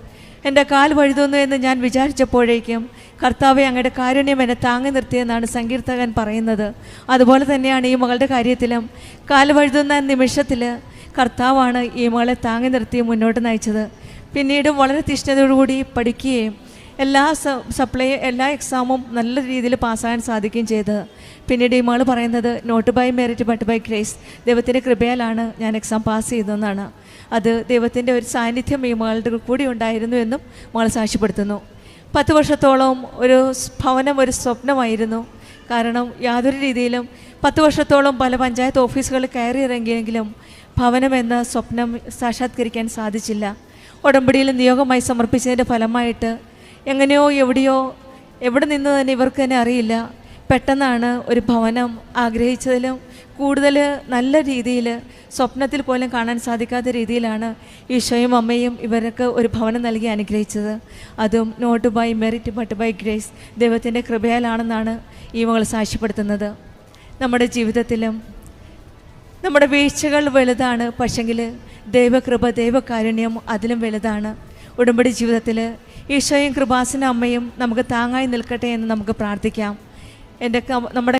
എൻ്റെ കാൽ വഴുതുന്നു എന്ന് ഞാൻ വിചാരിച്ചപ്പോഴേക്കും കർത്താവെ അങ്ങയുടെ കാരുണ്യം എന്നെ താങ്ങി നിർത്തിയെന്നാണ് സങ്കീർത്തകൻ പറയുന്നത്. അതുപോലെ തന്നെയാണ് ഈ മകളുടെ കാര്യത്തിലും കാൽ വഴുതുന്ന നിമിഷത്തിൽ കർത്താവാണ് ഈ മകളെ താങ്ങി നിർത്തി മുന്നോട്ട് നയിച്ചത്. പിന്നീടും വളരെ തീഷ്ണതയോടുകൂടി പഠിക്കുകയും എല്ലാ എക്സാമും നല്ല രീതിയിൽ പാസ്സാകാൻ സാധിക്കുകയും ചെയ്തത്. പിന്നീട് ഈ മകൾ പറയുന്നത് not by merit but by grace, ദൈവത്തിൻ്റെ കൃപയാലാണ് ഞാൻ എക്സാം പാസ് ചെയ്തതെന്നാണ്. അത് ദൈവത്തിൻ്റെ ഒരു സാന്നിധ്യം ഈ മകളുടെ കൂടി ഉണ്ടായിരുന്നു എന്നും മകൾ സാക്ഷ്യപ്പെടുത്തുന്നു. 10 വർഷത്തോളം ഒരു ഭവനം ഒരു സ്വപ്നമായിരുന്നു. കാരണം യാതൊരു രീതിയിലും 10 വർഷത്തോളം പല പഞ്ചായത്ത് ഓഫീസുകളിൽ കയറി ഇറങ്ങിയെങ്കിലും ഭവനം എന്ന സ്വപ്നം സാക്ഷാത്കരിക്കാൻ സാധിച്ചില്ല. ഉടമ്പടിയിൽ നിയോഗമായി സമർപ്പിച്ചതിൻ്റെ ഫലമായിട്ട് എങ്ങനെയോ എവിടെ നിന്ന് തന്നെ ഇവർക്ക് തന്നെ അറിയില്ല, പെട്ടെന്നാണ് ഒരു ഭവനം ആഗ്രഹിച്ചതിലും കൂടുതൽ നല്ല രീതിയിൽ സ്വപ്നത്തിൽ പോലും കാണാൻ സാധിക്കാത്ത രീതിയിലാണ് ഈശോയും അമ്മയും ഇവർക്ക് ഒരു ഭവനം നൽകി അനുഗ്രഹിച്ചത്. അതും not by merit but by grace, ദൈവത്തിൻ്റെ കൃപയാലാണെന്നാണ് ഈ മകൾ സാക്ഷ്യപ്പെടുത്തുന്നത്. നമ്മുടെ ജീവിതത്തിലും നമ്മുടെ വീഴ്ചകൾ വലുതാണ്, പക്ഷെങ്കിൽ ദൈവകൃപ ദൈവകാരുണ്യം അതിലും വലുതാണ്. ഉടമ്പടി ജീവിതത്തിൽ ഈശോയും കൃപാസന അമ്മയും നമുക്ക് താങ്ങായി നിൽക്കട്ടെ എന്ന് നമുക്ക് പ്രാർത്ഥിക്കാം. നമ്മുടെ